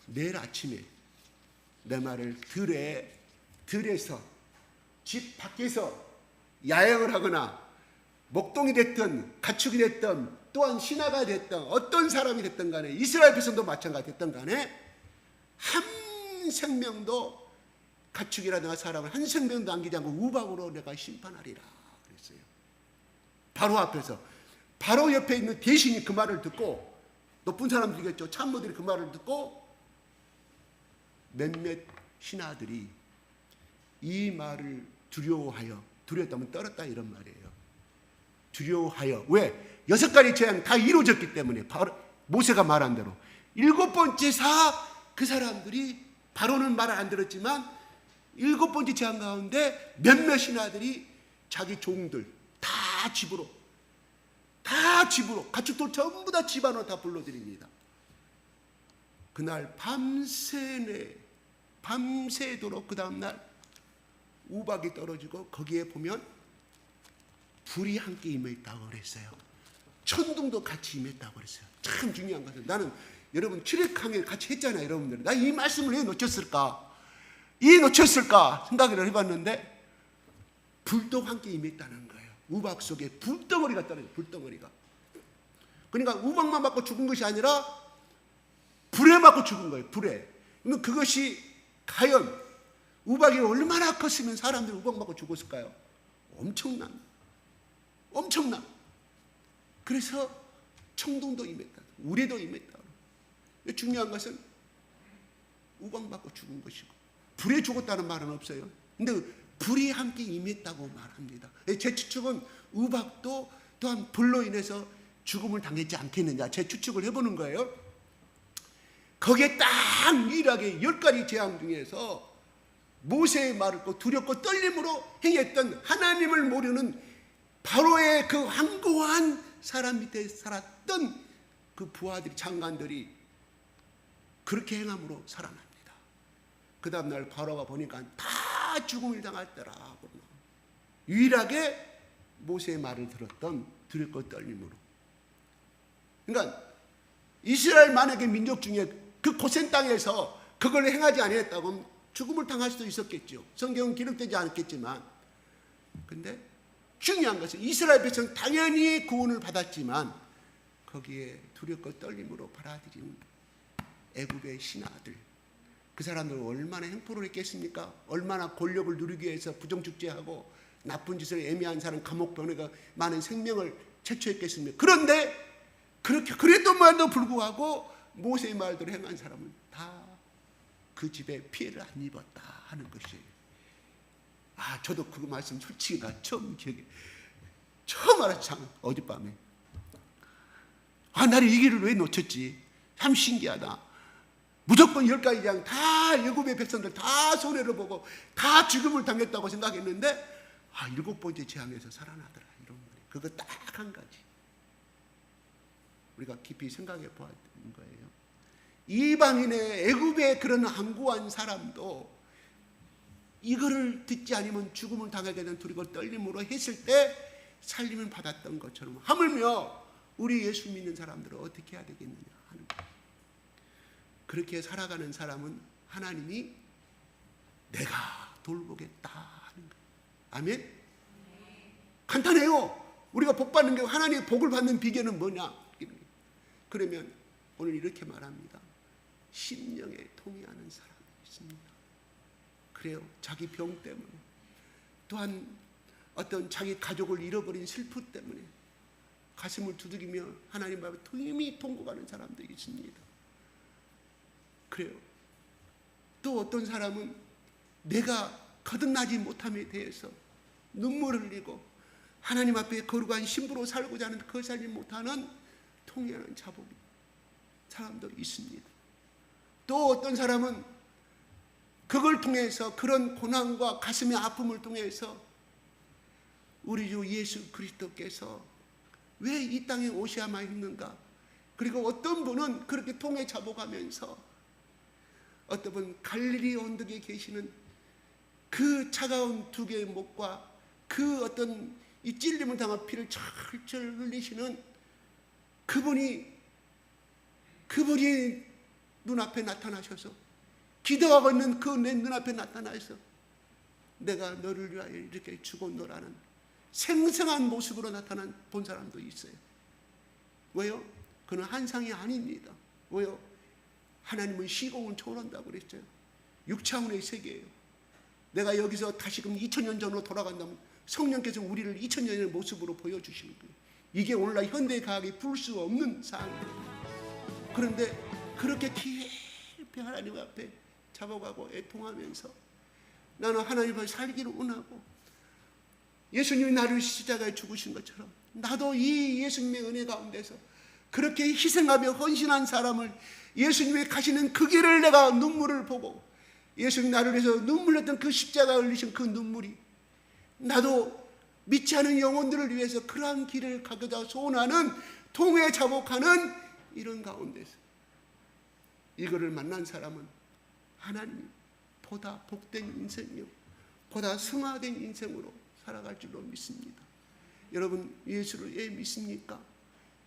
내일 아침에 내 말을 들에서 집 밖에서 야영을 하거나 목동이 됐든 가축이 됐든 또한 신하가 됐든 어떤 사람이 됐든 간에 이스라엘 백성도 마찬가지 됐든 간에 한 생명도 가축이라든가 사람을 한 생명도 남기지 않고 우박으로 내가 심판하리라 그랬어요. 바로 앞에서 바로 옆에 있는 대신이 그 말을 듣고 높은 사람들이겠죠. 참모들이 그 말을 듣고 몇몇 신하들이 이 말을 두려웠다면 떨었다 이런 말이에요. 두려워하여. 왜? 6가지 재앙이 다 이루어졌기 때문에 바로 모세가 말한 대로 7번째 그 사람들이 바로는 말을 안 들었지만 7번째 재앙 가운데 몇몇 신하들이 자기 종들 다 집으로 가축들 전부 다 집 안으로 다 불러들입니다. 그날 밤새도록 그 다음날 우박이 떨어지고 거기에 보면 불이 함께 임했다고 그랬어요. 천둥도 같이 임했다고 그랬어요. 참 중요한 것은 나는 여러분 출애굽 강의를 같이 했잖아요. 여러분들 나 이 말씀을 왜 놓쳤을까 생각을 해봤는데 불도 함께 임했다는 거예요. 우박 속에 불덩어리가 떨어져요. 불덩어리가. 그러니까 우박만 맞고 죽은 것이 아니라 불에 맞고 죽은 거예요. 불에. 그러면 그것이 과연 우박이 얼마나 컸으면 사람들이 우박 맞고 죽었을까요? 엄청난. 그래서 청동도 임했다. 우레도 임했다. 중요한 것은 우박 맞고 죽은 것이고 불에 죽었다는 말은 없어요. 근데 불이 함께 임했다고 말합니다. 제 추측은 우박도 또한 불로 인해서 죽음을 당했지 않겠느냐 제 추측을 해보는 거예요. 거기에 딱 유일하게 10가지 재앙 중에서 모세의 말을 듣고 두렵고 떨림으로 행했던 하나님을 모르는 바로의 그 완고한 사람 밑에 살았던 그 부하들이 장관들이 그렇게 행함으로 살아납니다. 그 다음날 바로가 보니까 다 죽음을 당할 때라. 유일하게 모세의 말을 들었던 두렵고 떨림으로. 그러니까 이스라엘 만약에 민족 중에 그 고센 땅에서 그걸 행하지 아니했다고 죽음을 당할 수도 있었겠죠. 성경은 기록되지 않았겠지만, 근데 중요한 것은 이스라엘 백성 당연히 구원을 받았지만 거기에 두렵고 떨림으로 받아들인 애굽의 신하들, 그 사람들은 얼마나 행포를 했겠습니까? 얼마나 권력을 누리기 위해서 부정축제하고 나쁜 짓을 애매한 사람 감옥 보내가 많은 생명을 채취했겠습니까? 그런데 그랬던만도 불구하고 모세의 말대로 행한 사람은 다 그 집에 피해를 안 입었다 하는 것이에요. 저도 그 말씀 솔직히 나 처음 알았죠. 어젯밤에 나는 이 길을 왜 놓쳤지? 참 신기하다. 무조건 10가지 장 다 애굽의 백성들 다 손해를 보고 다 죽음을 당했다고 생각했는데 7번째 재앙에서 살아나더라. 이런 말이에요. 그거 딱 한 가지. 우리가 깊이 생각해 보아야 되는 거예요. 이방인의 애굽의 그런 항구한 사람도 이거를 듣지 않으면 죽음을 당하게 되는 두리고 떨림으로 했을 때 살림을 받았던 것처럼 하물며 우리 예수 믿는 사람들은 어떻게 해야 되겠느냐 하는 거예요. 그렇게 살아가는 사람은 하나님이 내가 돌보겠다 하는 거예요. 아멘? 간단해요. 우리가 복 받는 게 하나님의 복을 받는 비결은 뭐냐? 그러면 오늘 이렇게 말합니다. 심령에 통해하는 사람이 있습니다. 그래요. 자기 병 때문에, 또한 어떤 자기 가족을 잃어버린 슬픔 때문에 가슴을 두드리며 하나님 앞에 힘이 통곡하는 사람들이 있습니다. 그래요. 또 어떤 사람은 내가 거듭나지 못함에 대해서 눈물을 흘리고 하나님 앞에 거룩한 신부로 살고자 하는 그 살지 못하는 통해하는 자복이 사람도 있습니다. 또 어떤 사람은 그걸 통해서 그런 고난과 가슴의 아픔을 통해서 우리 주 예수 그리스도께서 왜 이 땅에 오셔야만 했는가? 그리고 어떤 분은 그렇게 통해 자복하면서 어떤 분 갈릴리 언덕에 계시는 그 차가운 두 개의 목과 그 어떤 이 찔림을 당한 피를 철철 흘리시는 그분이 눈앞에 나타나셔서 기도하고 있는 그 내 눈앞에 나타나서 내가 너를 위하여 이렇게 죽었노라는 생생한 모습으로 나타난 본 사람도 있어요. 왜요? 그는 한상이 아닙니다. 왜요? 하나님은 시공을 초월한다고 그랬어요. 6차원의 세계예요. 내가 여기서 다시금 2000년 전으로 돌아간다면 성령께서 우리를 2000년의 모습으로 보여주시는 거예요. 이게 오늘날 현대과학이 풀 수 없는 사항이에요. 그런데 그렇게 깊이 하나님 앞에 잡아가고 애통하면서 나는 하나님 앞에 살기를 원하고 예수님이 나를 십자가에 죽으신 것처럼 나도 이 예수님의 은혜 가운데서 그렇게 희생하며 헌신한 사람을 예수님이 가시는 그 길을 내가 눈물을 보고 예수님 나를 위해서 눈물 흘렸던 그 십자가 흘리신 그 눈물이 나도 믿지 않은 영혼들을 위해서 그러한 길을 가고자 소원하는 통해 자복하는 이런 가운데서 이거를 만난 사람은 하나님 보다 복된 인생이요 보다 승화된 인생으로 살아갈 줄로 믿습니다. 여러분 예수를 왜 믿습니까?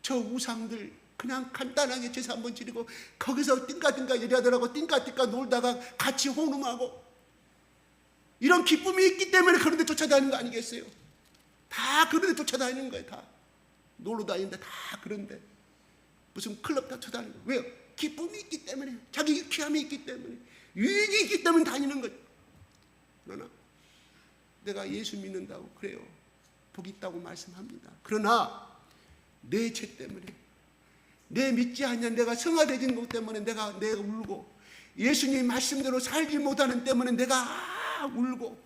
저 우상들 그냥 간단하게 제사 한번 지르고 거기서 띵까띵까 여자들하고 띵까띵까 놀다가 같이 호름하고 이런 기쁨이 있기 때문에 그런 데 쫓아다니는 거 아니겠어요? 다 그런 데 쫓아다니는 거예요. 다 놀러 다니는데 다 그런데 무슨 클럽 다 쫓아다니는 거예요. 왜요? 기쁨이 있기 때문에 자기 유쾌함이 있기 때문에 유익이 있기 때문에 다니는 거예요. 그러나 내가 예수 믿는다고 그래요. 복 있다고 말씀합니다. 그러나 내 죄 때문에 내 믿지 않냐 내가 성화되진 것 때문에 내가 울고 예수님 말씀대로 살지 못하는 때문에 내가 울고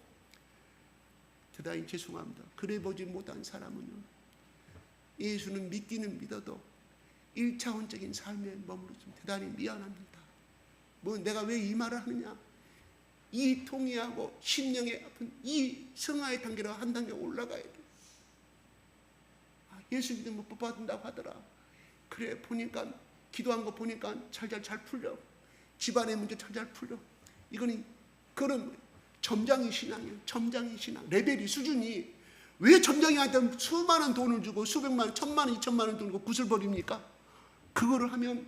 대단히 죄송합니다. 그래 보지 못한 사람은요 예수는 믿기는 믿어도 1차원적인 삶에 머무르면 대단히 미안합니다. 뭐 내가 왜 이 말을 하느냐 이 통이하고 심령의 아픈 이 성화의 단계로 한 단계 올라가야 돼. 예수 믿으면 못 받는다고 하더라. 그래 보니까 기도한 거 보니까 잘 풀려. 집안의 문제 잘 풀려. 이거는 그런 점장이 신앙이에요. 점장이 신앙. 레벨이 수준이 왜 점장이한테 수많은 돈을 주고 수백만 원, 천만 원, 2천만 원 들고 굿을 버립니까? 그거를 하면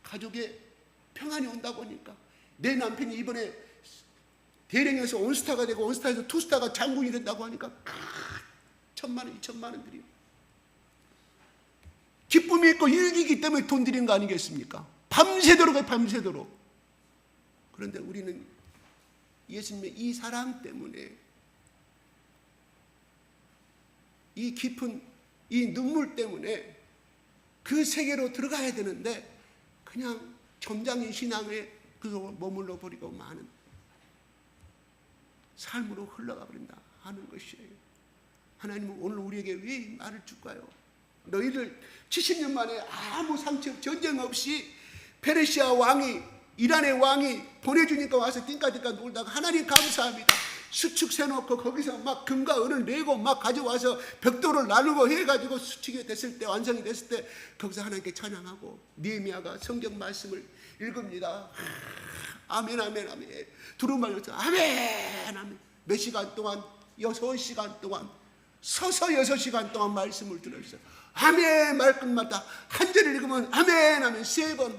가족에 평안이 온다고 하니까 내 남편이 이번에 대령에서 온스타가 되고 온스타에서 투스타가 장군이 된다고 하니까 천만 원, 2천만 원 들이요. 기쁨이 있고 유익이기 때문에 돈 들인 거 아니겠습니까? 밤새도록 가요. 밤새도록. 그런데 우리는 예수님의 이 사랑 때문에 이 깊은 이 눈물 때문에 그 세계로 들어가야 되는데 그냥 점장의 신앙에 그거 머물러 버리고 많은 삶으로 흘러가 버린다 하는 것이에요. 하나님은 오늘 우리에게 왜 이 말을 줄까요? 너희들 70년 만에 아무 상처 전쟁 없이 페르시아 왕이 이란의 왕이 보내주니까 와서 띵까띵까 놀다가 하나님 감사합니다. 수축 세놓고 거기서 막 금과 은을 내고 막 가져와서 벽돌을 나누고 해가지고 수축이 됐을 때 완성이 됐을 때 거기서 하나님께 찬양하고 느헤미야가 성경 말씀을 읽습니다. 아멘 아멘 아멘 두루마리에서 아멘 아멘 몇 시간 동안 6시간 동안 서서 6시간 동안 말씀을 들었어요. 아멘 말끝마다 한 절을 읽으면 아멘 아멘 3번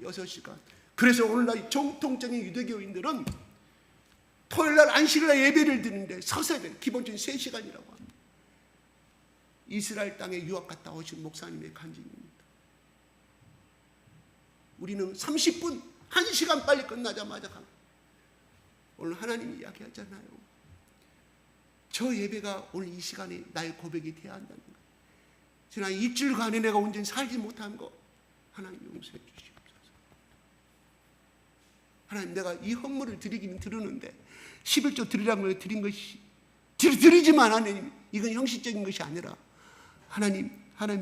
6시간. 그래서 오늘날 정통적인 유대교인들은 토요일날 안식일날 예배를 드리는데 서서 예배 기본적인 3시간이라고 합니다. 이스라엘 땅에 유학 갔다 오신 목사님의 간증입니다. 우리는 30분 1시간 빨리 끝나자마자 가요. 오늘 하나님이 이야기하잖아요. 저 예배가 오늘 이 시간에 나의 고백이 돼야 한다는 거예요. 지난 일주일간에 내가 온전히 살지 못한 거 하나님 용서해 주시옵소서. 하나님 내가 이 헌물을 드리기는 드리는데 11조 드리라고 드린 것이 드리지만 하나님 이건 형식적인 것이 아니라 하나님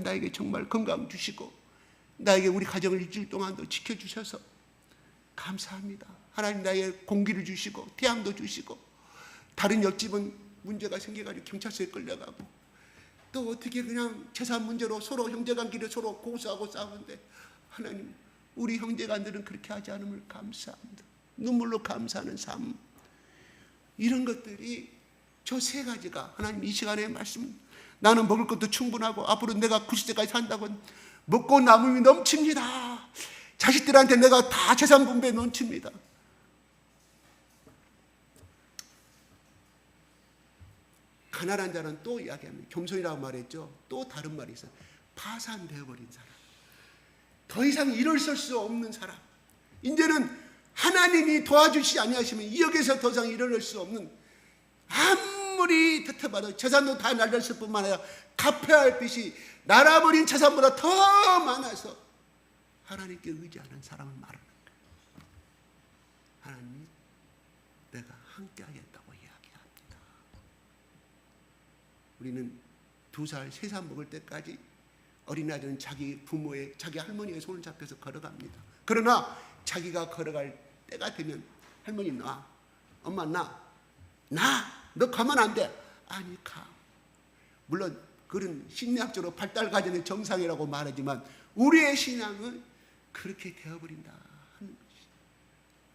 나에게 정말 건강 주시고 나에게 우리 가정을 일주일 동안도 지켜주셔서 감사합니다. 하나님 나에게 공기를 주시고 태양도 주시고 다른 옆집은 문제가 생겨가지고 경찰서에 끌려가고 또 어떻게 그냥 재산 문제로 서로 형제간끼리 서로 고소하고 싸우는데 하나님 우리 형제간들은 그렇게 하지 않음을 감사합니다. 눈물로 감사하는 삶 이런 것들이 저 3가지가 하나님 이 시간에 말씀 나는 먹을 것도 충분하고 앞으로 내가 90세까지 산다고 먹고 남음이 넘칩니다. 자식들한테 내가 다 재산 분배 넘칩니다. 가난한 자는 또 이야기합니다. 겸손이라고 말했죠. 또 다른 말이 있어요. 파산되어버린 사람. 더 이상 일어설 수 없는 사람. 이제는 하나님이 도와주시지 아니하시면 이 역에서 더 이상 일어날 수 없는 아무리 ཐཐ봐도 재산도 다 날렸을 뿐만 아니라 갚아야 할 빚이 날아버린 재산보다 더 많아서 하나님께 의지하는 사람을 말하는 거예요. 하나님이 내가 함께 하겠다고 이야기합니다. 우리는 2살, 3살 먹을 때까지 어린아이들은 자기 부모의 자기 할머니의 손을 잡혀서 걸어갑니다. 그러나 자기가 걸어갈 때가 되면 할머니 나 엄마 너 가면 안 돼. 아니 가. 물론 그런 심리학적으로 발달 과정의 정상이라고 말하지만 우리의 신앙은 그렇게 되어버린다 하는 것이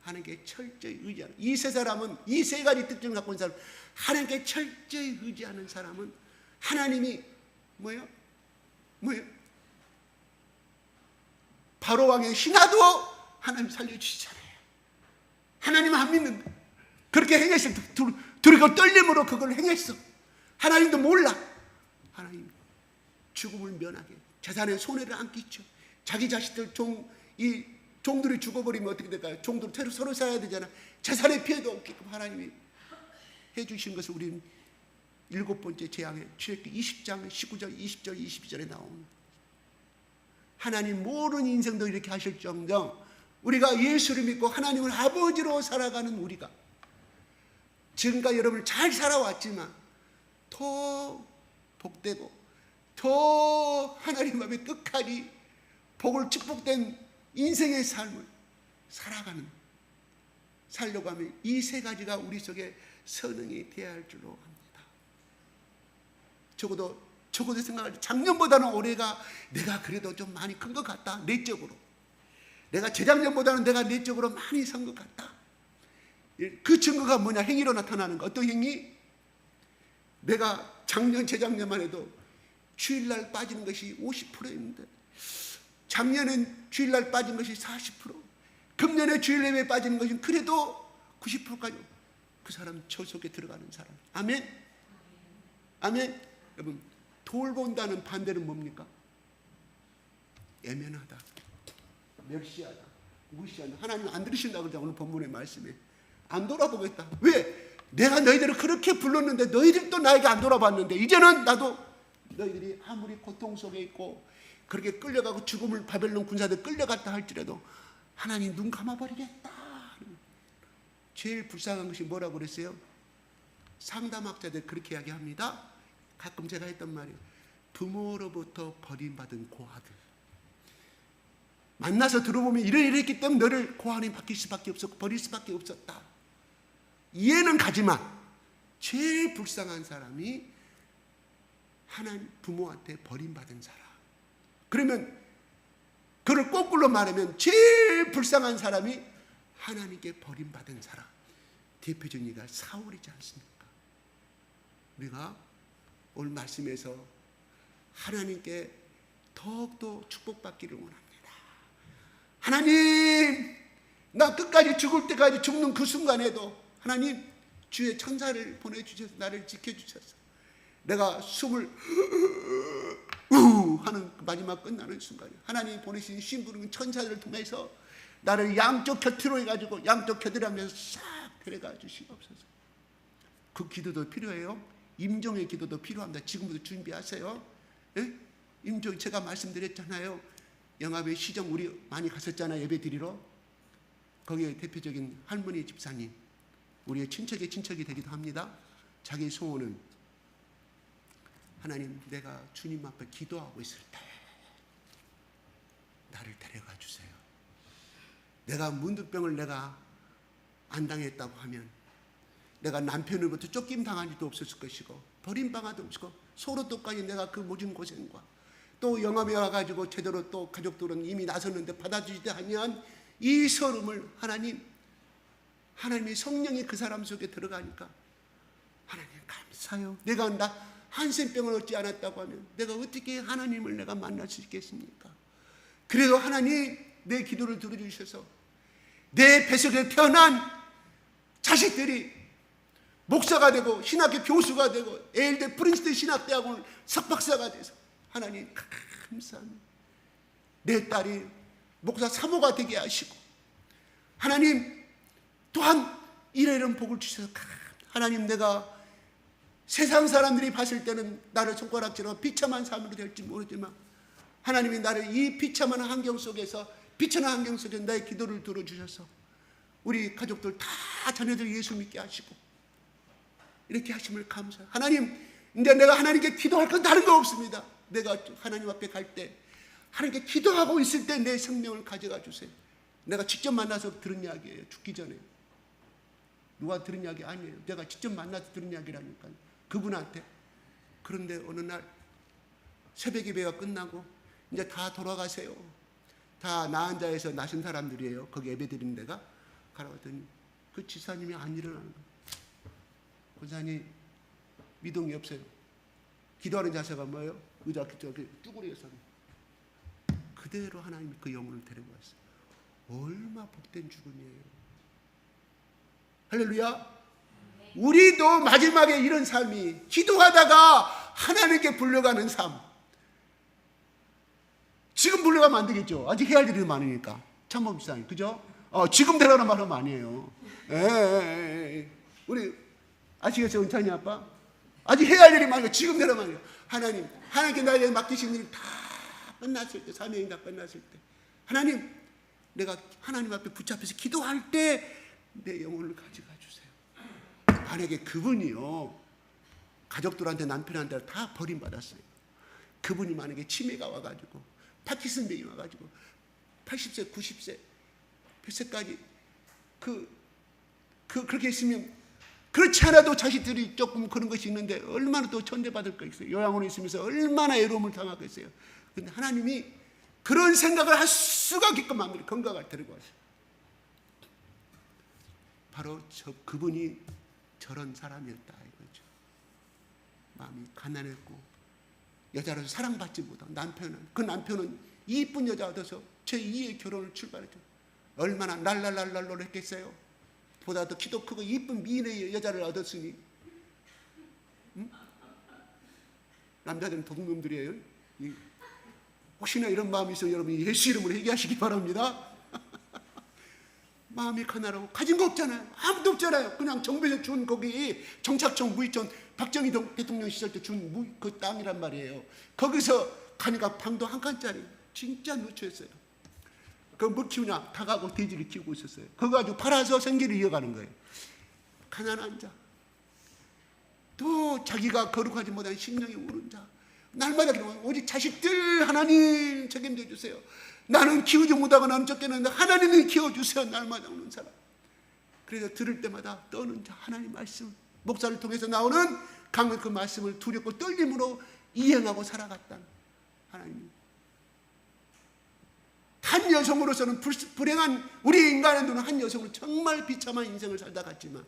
하나님께 철저히 의지하는 이 3사람은 이 3가지 특징을 갖고 있는 사람 하나님께 철저히 의지하는 사람은 하나님이 뭐예요? 바로왕의 신하도 하나님 살려주시잖아요. 하나님 안 믿는데 그렇게 행했어. 두리고 떨림으로 그걸 행했어. 하나님도 몰라. 하나님 죽음을 면하게 재산에 손해를 안 끼쳐. 자기 자식들 이 종들이 죽어버리면 어떻게 될까요? 종들 서로 살아야 되잖아. 재산에 피해도 없게끔 하나님이 해주신 것을 우리는 7번째 재앙에 출애굽기 20장 19절 20절 22절에 나옵니다. 하나님 모든 인생도 이렇게 하실 정정 우리가 예수를 믿고 하나님을 아버지로 살아가는 우리가 지금까지 여러분 잘 살아왔지만 더 복되고 더 하나님 앞에 끝까지 복을 축복된 인생의 삶을 살려고 하면 이 3가지가 우리 속에 선응이 되어야 할 줄로 합니다. 적어도 생각할 때 작년보다는 올해가 내가 그래도 좀 많이 큰 것 같다. 내적으로 내가 재작년보다는 내가 내적으로 많이 산 것 같다. 그 증거가 뭐냐? 행위로 나타나는 거. 어떤 행위? 내가 작년 재작년만 해도 주일날 빠지는 것이 50%였는데 작년엔 주일날 빠진 것이 40%, 금년에 주일 예배에 빠지는 것이 그래도 90%까지 그 사람 저 속에 들어가는 사람. 아멘. 아멘. 여러분 돌본다는 반대는 뭡니까? 애면하다, 멸시하다, 무시한다. 하나님 안 들으신다고 그러잖아. 오늘 본문의 말씀에 안 돌아보겠다. 왜? 내가 너희들을 그렇게 불렀는데 너희들 또 나에게 안 돌아봤는데 이제는 나도 너희들이 아무리 고통 속에 있고 그렇게 끌려가고 죽음을 바벨론 군사들 끌려갔다 할지라도 하나님 눈 감아버리겠다. 제일 불쌍한 것이 뭐라고 그랬어요? 상담학자들 그렇게 이야기합니다. 가끔 제가 했던 말이에요. 부모로부터 버림받은 고아들. 만나서 들어보면 이랬기 때문에 너를 고아니 바뀔 수밖에 없었고 버릴 수밖에 없었다. 이해는 가지만 제일 불쌍한 사람이 하나님 부모한테 버림받은 사람. 그러면 그를 거꾸로 말하면 제일 불쌍한 사람이 하나님께 버림받은 사람. 대표적인 이가 사울이지 않습니까? 우리가 오늘 말씀에서 하나님께 더욱더 축복받기를 원합니다. 하나님, 나 끝까지 죽을 때까지 죽는 그 순간에도 하나님 주의 천사를 보내주셔서 나를 지켜주셔서 내가 숨을 하는 마지막 끝나는 순간에 하나님 보내신 심부름 천사들을 통해서 나를 양쪽 곁으로 해가지고 양쪽 곁을 하면서 싹 데려가 주시옵소서. 그 기도도 필요해요. 임종의 기도도 필요합니다. 지금부터 준비하세요. 예? 임종 제가 말씀드렸잖아요. 영암의 시정 우리 많이 갔었잖아요. 예배 드리러. 거기에 대표적인 할머니 집사님, 우리의 친척의 친척이 되기도 합니다. 자기 소원은 하나님, 내가 주님 앞에 기도하고 있을 때 나를 데려가 주세요. 내가 문득병을 내가 안 당했다고 하면 내가 남편으로부터 쫓김 당한 일도 없었을 것이고 버림당하도 없고 서로 똑같이 내가 그 모든 고생과 또 영암에 와가지고 제대로 또 가족들은 이미 나섰는데 받아주지도 아니한 이 서름을 하나님의 성령이 그 사람 속에 들어가니까 하나님 감사해요. 내가 한센병을 얻지 않았다고 하면 내가 어떻게 하나님을 내가 만날 수 있겠습니까? 그래도 하나님 내 기도를 들어주셔서 내 뱃속에 태어난 자식들이 목사가 되고 신학교 교수가 되고 에일대 프린스턴 신학대학원 석박사가 돼서 하나님 감사합니다. 내 딸이 목사 사모가 되게 하시고 하나님 또한 이런 복을 주셔서 하나님 내가 세상 사람들이 봤을 때는 나를 손가락질하고 비참한 삶으로 될지 모르지만 하나님이 나를 이 비참한 환경 속에서 비천한 환경 속에 나의 기도를 들어주셔서 우리 가족들 다 자녀들 예수 믿게 하시고 이렇게 하심을 감사해요. 하나님, 이제 내가 하나님께 기도할 건 다른 거 없습니다. 내가 하나님 앞에 갈 때 하나님께 기도하고 있을 때 내 생명을 가져가 주세요. 내가 직접 만나서 들은 이야기예요. 죽기 전에. 누가 들은 이야기 아니에요. 내가 직접 만나서 들은 이야기라니까요. 그분한테. 그런데 어느 날 새벽 예배가 끝나고 이제 다 돌아가세요. 다 나 앉아 해서 나신 사람들이에요. 거기 예배 드리는 데가. 가라고 했더니 그 지사님이 안 일어나는 거예요. 권사님 미동이 없어요. 기도하는 자세가 뭐예요? 의자 저기 쭈그려서 그대로 하나님이 그 영혼을 데리고 왔어요. 얼마 복된 죽음이에요. 할렐루야. 우리도 마지막에 이런 삶이 기도하다가 하나님께 불려가는 삶. 지금 불려가면 안 되겠죠. 아직 해야 할 일이 많으니까. 참범시장 그죠? 지금 되라는 말은 아니에요. 우리 아시겠어요? 은찬이 아빠? 아직 해야 할 일이 많으니까 지금 되라는 말이에요. 하나님께 나에게 맡기신 일이 다 끝났을 때, 사명이 다 끝났을 때 하나님, 내가 하나님 앞에 붙잡혀서 기도할 때 내 영혼을 가져가 주세요. 만약에 그분이요 가족들한테 남편한테 다 버림받았어요. 그분이 만약에 치매가 와가지고 파킨슨병이 와가지고 80세 90세 몇 세까지 그렇게 있으면 그렇지 않아도 자식들이 조금 그런 것이 있는데 얼마나 또 천대받을 거 있어요. 요양원에 있으면서 얼마나 외로움을 당하겠어요. 그런데 하나님이 그런 생각을 할 수가 없게끔 만들어 건강을 데리고 왔어요. 바로 그분이 저런 사람이었다 이거죠. 마음이 가난했고 여자로서 사랑받지 못한 그 남편은 이쁜 여자 얻어서 제2의 결혼을 출발했죠. 얼마나 날랄랄랄 했겠어요. 보다 더 키도 크고 이쁜 미인의 여자를 얻었으니 남자들은 도둑놈들이에요. 혹시나 이런 마음이 있으면 여러분 예수 이름으로 회개하시기 바랍니다. 마음이 가난하고 가진 거 없잖아요. 아무도 없잖아요. 그냥 정부에서 준 거기 정착청 무이촌 박정희 대통령 시절 때 준 그 땅이란 말이에요. 거기서 가니까 방도 한 칸짜리 진짜 누추했어요. 그거 뭐 키우냐? 닭하고 돼지를 키우고 있었어요. 그거 가지고 팔아서 생계를 이어가는 거예요. 가난한 자, 또 자기가 거룩하지 못한 심령이 우는 자, 날마다 기도하고 오직 자식들 하나님 책임져 주세요. 나는 키우지 못하거나 쫓겨났는데 하나님이 키워주세요. 날마다 오는 사람. 그래서 들을 때마다 떠는 자 하나님 말씀, 목사를 통해서 나오는 강력 그 말씀을 두렵고 떨림으로 이행하고 살아갔다는 하나님. 한 여성으로서는 불행한 우리 인간의 눈은 한 여성으로 정말 비참한 인생을 살다 갔지만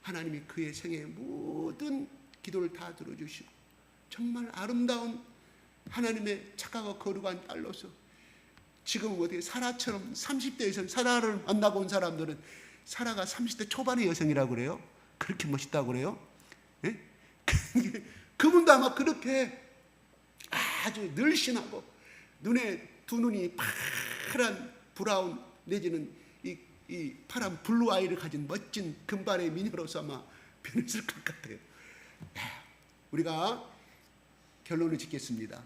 하나님이 그의 생애의 모든 기도를 다 들어주시고 정말 아름다운 하나님의 착하고 거룩한 딸로서 지금 어떻게 사라처럼 30대 여성, 사라를 만나고 온 사람들은 사라가 30대 초반의 여성이라고 그래요. 그렇게 멋있다고 그래요. 예? 그분도 아마 그렇게 아주 늘씬하고 눈에 두 눈이 파란 브라운 내지는 이 파란 블루 아이를 가진 멋진 금발의 미녀로서 아마 변했을 것 같아요. 우리가 결론을 짓겠습니다.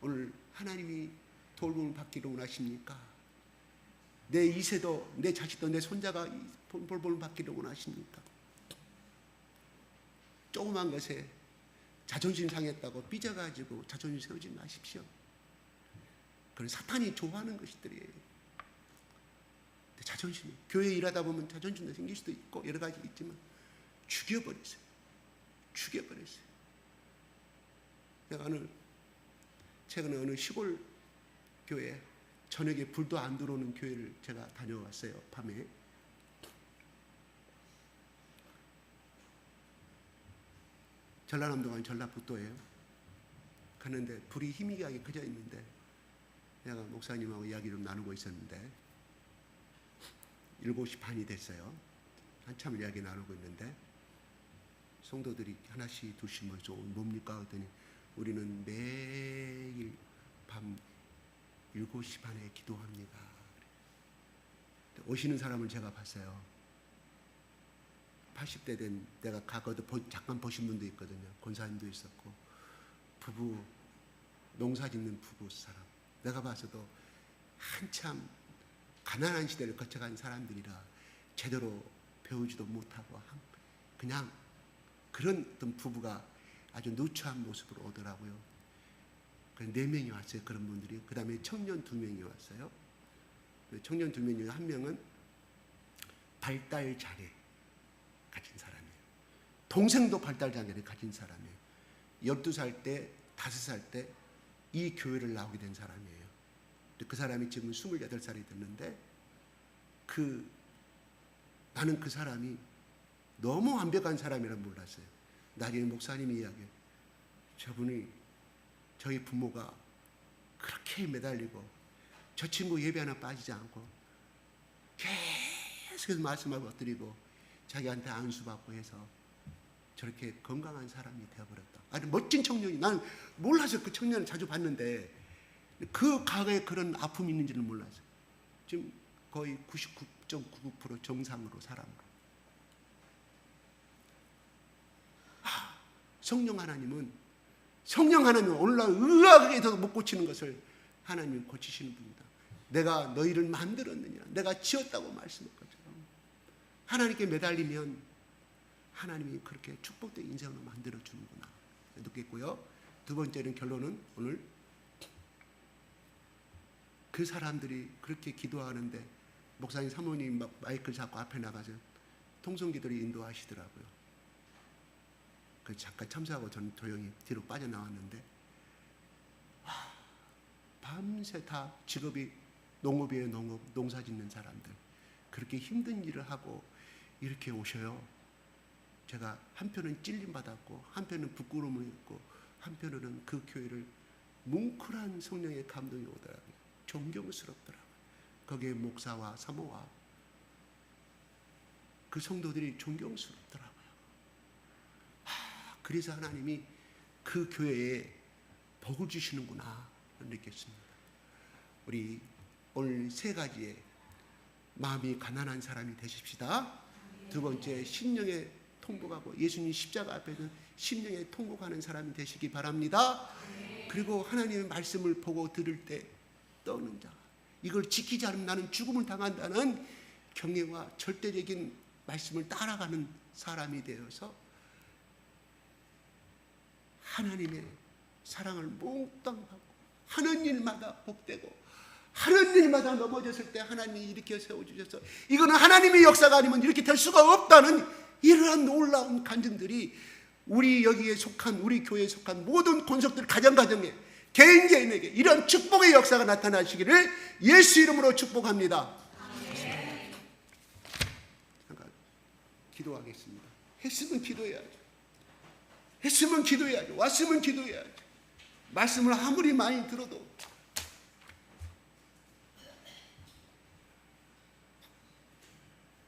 오늘 하나님이 돌봄을 받기를 원하십니까? 내 이세도, 내 자식도, 내 손자가 돌봄을 받기를 원하십니까? 조그만 것에 자존심 상했다고 삐져가지고 자존심 세우지 마십시오. 그건 사탄이 좋아하는 것들이에요. 자존심이, 교회에 일하다 보면 자존심도 생길 수도 있고 여러 가지 있지만 죽여버리세요. 죽여버리세요. 내가 최근에 어느 시골 교회, 저녁에 불도 안 들어오는 교회를 제가 다녀왔어요. 밤에. 전라남도가 전라북도예요. 가는데 불이 희미하게 켜져 있는데 내가 목사님하고 이야기 좀 나누고 있었는데 7시 반이 됐어요. 한참 이야기 나누고 있는데 성도들이 하나씩 둘씩 모여서 뭡니까? 그랬더니 우리는 매일 밤 7시 반에 기도합니다. 오시는 사람을 제가 봤어요. 80대 된 내가 가거든 잠깐 보신 분도 있거든요. 권사님도 있었고 부부, 농사 짓는 부부 사람. 내가 봐서도 한참 가난한 시대를 거쳐간 사람들이라 제대로 배우지도 못하고 그냥 그런 어떤 부부가 아주 누추한 모습으로 오더라고요. 4명이 왔어요. 그런 분들이. 그 다음에 청년 2명이 왔어요. 청년 2명 중에 1명은 발달 장애 가진 사람이에요. 동생도 발달 장애를 가진 사람이에요. 12살 때, 5살 때 이 교회를 나오게 된 사람이에요. 그 사람이 지금 28살이 됐는데 나는 그 사람이 너무 완벽한 사람이라 몰랐어요. 나중에 목사님이 이야기해요. 저분이 저희 부모가 그렇게 매달리고 저 친구 예배 하나 빠지지 않고 계속해서 말씀하고 엎드리고 자기한테 안수받고 해서 저렇게 건강한 사람이 되어버렸다. 아주 멋진 청년이. 나는 몰라서 그 청년을 자주 봤는데 그 가게에 그런 아픔이 있는지는 몰랐어요. 지금 거의 99.99% 정상으로 사람으로. 성령 하나님은 오늘날 의학에서도 못 고치는 것을 하나님은 고치시는 분이다. 내가 너희를 만들었느냐, 내가 지었다고 말씀한 것처럼 하나님께 매달리면 하나님이 그렇게 축복된 인생을 만들어주는구나 느꼈고요. 두 번째는 결론은 오늘 그 사람들이 그렇게 기도하는데 목사님 사모님 막 마이크를 잡고 앞에 나가서 통성기도를 인도하시더라고요. 그 잠깐 참석하고 저는 조용히 뒤로 빠져나왔는데 밤새 다 직업이 농업이에요. 농업, 농사 짓는 사람들 그렇게 힘든 일을 하고 이렇게 오셔요. 제가 한편은 찔림받았고 한편은 부끄러움을 했고 한편으로는 그 교회를 뭉클한 성령의 감동이 오더라고요. 존경스럽더라고요. 거기에 목사와 사모와 그 성도들이 존경스럽더라고요. 그래서 하나님이 그 교회에 복을 주시는구나 느꼈습니다. 우리 오늘 3가지의 마음이 가난한 사람이 되십시다. 두 번째, 심령에 통곡하고 예수님 십자가 앞에서 심령에 통곡하는 사람이 되시기 바랍니다. 그리고 하나님의 말씀을 보고 들을 때 떠는 자, 이걸 지키지 않으면 나는 죽음을 당한다는 경외와 절대적인 말씀을 따라가는 사람이 되어서 하나님의 사랑을 몽땅 받고 하는 일마다 복되고 하는 일마다 넘어졌을 때 하나님이 일으켜 세워주셔서 이거는 하나님의 역사가 아니면 이렇게 될 수가 없다는 이러한 놀라운 간증들이 우리 여기에 속한 우리 교회에 속한 모든 권속들 가정가정에 개인 개인에게 이런 축복의 역사가 나타나시기를 예수 이름으로 축복합니다. 잠깐 기도하겠습니다. 했으면 기도해야죠. 했으면 기도해야죠. 왔으면 기도해야죠. 말씀을 아무리 많이 들어도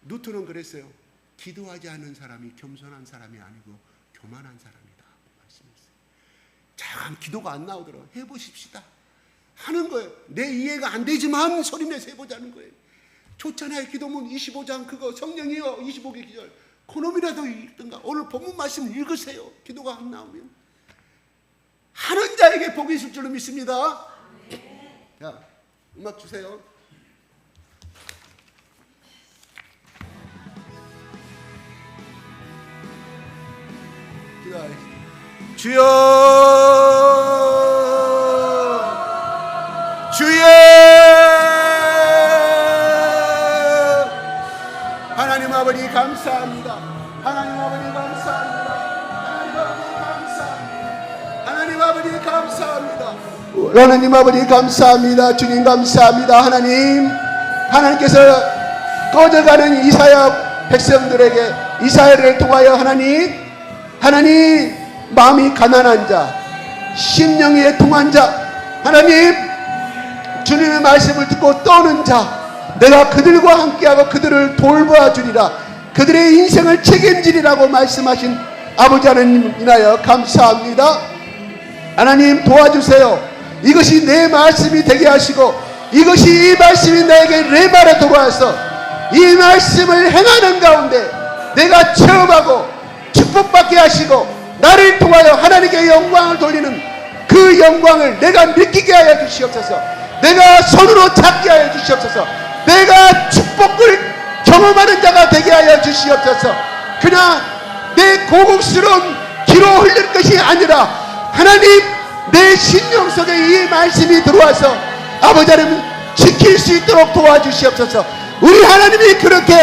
누트는 그랬어요. 기도하지 않는 사람이 겸손한 사람이 아니고 교만한 사람이다 말씀했어요. 잠깐 기도가 안 나오더라고요. 해보십시다 하는 거예요. 내 이해가 안 되지만 소리내서 해보자는 거예요. 좋잖아요. 기도문 25장 그거 성령이요 25개 기절 그놈이라도 읽든가 오늘 본문 말씀 읽으세요. 기도가 안 나오면 하는 자에게 복이 있을 줄로 믿습니다. 자, 음악 주세요. 주여 주여 하나님 아버지 감사합니다. 하나님 아버지 감사합니다. 하나님 아버지 감사합니다. 하나님 아버지 감사합니다. 주님 감사합니다. 하나님께서 꺼져가는 이사야 백성들에게 이사야를 통하여 하나님 마음이 가난한 자 심령이 애통한 자 하나님 주님의 말씀을 듣고 떠는 자 내가 그들과 함께하고 그들을 돌보아주리라 그들의 인생을 책임지리라고 말씀하신 아버지 하나님 인하여 감사합니다. 하나님 도와주세요. 이것이 내 말씀이 되게 하시고 이것이 이 말씀이 나에게 레마로 돌아와서 이 말씀을 행하는 가운데 내가 체험하고 축복받게 하시고 나를 통하여 하나님께 영광을 돌리는 그 영광을 내가 느끼게 하여 주시옵소서. 내가 손으로 잡게 하여 주시옵소서. 내가 축복을 경험하는 자가 되게 하여 주시옵소서. 그냥 내 고급스러운 기로 흘릴 것이 아니라 하나님 내 심령 속에 이 말씀이 들어와서 아버지 하나님 지킬 수 있도록 도와주시옵소서. 우리 하나님이 그렇게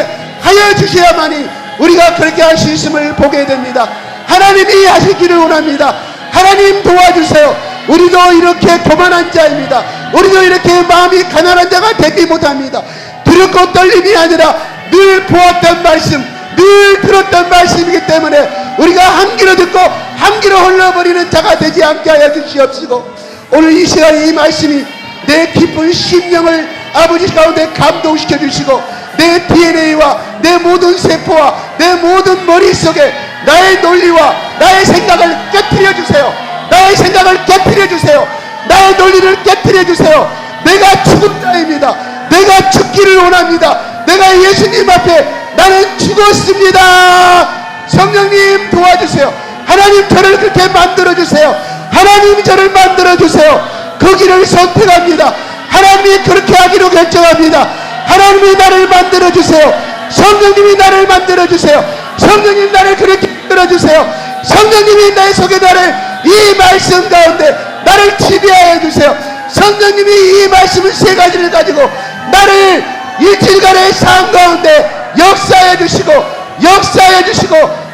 하여 주셔야만이 우리가 그렇게 할 수 있음을 보게 됩니다. 하나님이 하시기를 원합니다. 하나님 도와주세요. 우리도 이렇게 교만한 자입니다. 우리도 이렇게 마음이 가난한 자가 되지 못합니다. 두렵고 떨림이 아니라 늘 보았던 말씀 늘 들었던 말씀이기 때문에 우리가 한 귀로 듣고 한 귀로 흘러버리는 자가 되지 않게 하여 주시옵시고 오늘 이 시간에 이 말씀이 내 깊은 심령을 아버지 가운데 감동시켜 주시고 내 DNA와 내 모든 세포와 내 모든 머릿속에 나의 논리와 나의 생각을 깨트려 주세요. 나의 생각을 깨트려 주세요. 나의 논리를 깨트려 주세요. 내가 죽은 자입니다. 내가 죽기를 원합니다. 내가 예수님 앞에 나는 죽었습니다. 성령님 도와주세요. 하나님 저를 그렇게 만들어주세요. 하나님 저를 만들어주세요. 그 길을 선택합니다. 하나님이 그렇게 하기로 결정합니다. 하나님이 나를 만들어주세요. 성령님이 나를 만들어주세요. 성령님 나를 그렇게 만들어주세요. 성령님이 나의 속에 나를 이 말씀 가운데 나를 지배하여 주세요. 성령님이 이 말씀을 세 가지를 가지고 나를 일주일간의 삶 가운데 역사해 주시고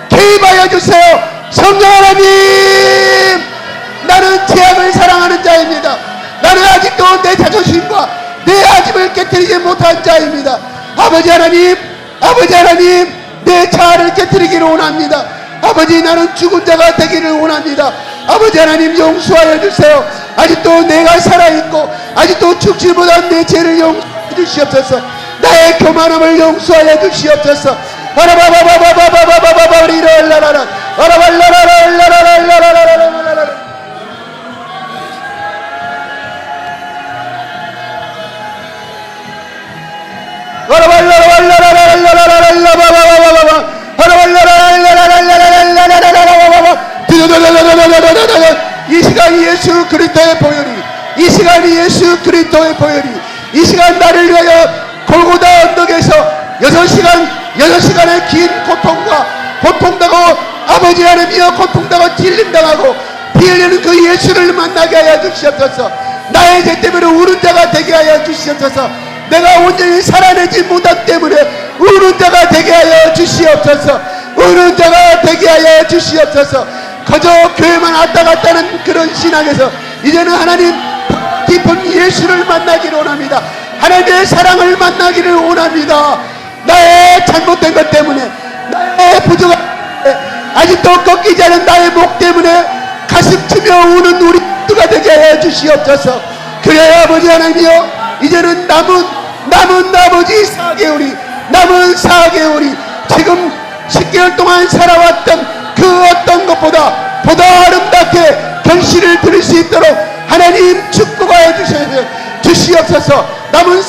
개입하여 주세요. 성령 하나님 나는 죄악을 사랑하는 자입니다. 나는 아직도 내 자존심과 내 아집을 깨뜨리지 못한 자입니다. 아버지 하나님 내 자아를 깨뜨리기를 원합니다. 아버지 나는 죽은 자가 되기를 원합니다. 아버지 하나님 용서하여 주세요. 아직도 내가 살아있고 아직도 죽지 못한 내 죄를 용서해 주시옵소서. 나의 교만함을 용서하여 주시옵소서. 이 시간 예수 그리스도의 보혈이 이 시간 예수 그리스도의 보혈이 이 시간 나를 위하여 골고다 언덕에서 6시간의 긴 고통당하고 아버지 하나님이여 고통당하고 찔림당하고 피 흘리는 그 예수를 만나게 하여 주시옵소서. 나의 죄 때문에 우는 자가 되게 하여 주시옵소서. 내가 온전히 살아내지 못한 때문에 우는 자가 되게 하여 주시옵소서. 우는 자가 되게 하여 주시옵소서. 거저 교회만 왔다 갔다 하는 그런 신앙에서 이제는 하나님 깊은 예수를 만나기를 원합니다. 하나님의 사랑을 만나기를 원합니다. 나의 잘못된 것 때문에, 나의 부족한 아직도 꺾이지 않은 나의 목 때문에 가슴 치며 우는 우리 모두가 되게 하여 주시옵소서. 그래야 아버지 하나님이여, 이제는 남은 나머지 4개월이, 남은 4개월이 지금 10개월 동안 살아왔던 그 어떤 것보다 보다 아름답게 결실을 들을 수 있도록 하나님 축복하여 주시옵소서. 남은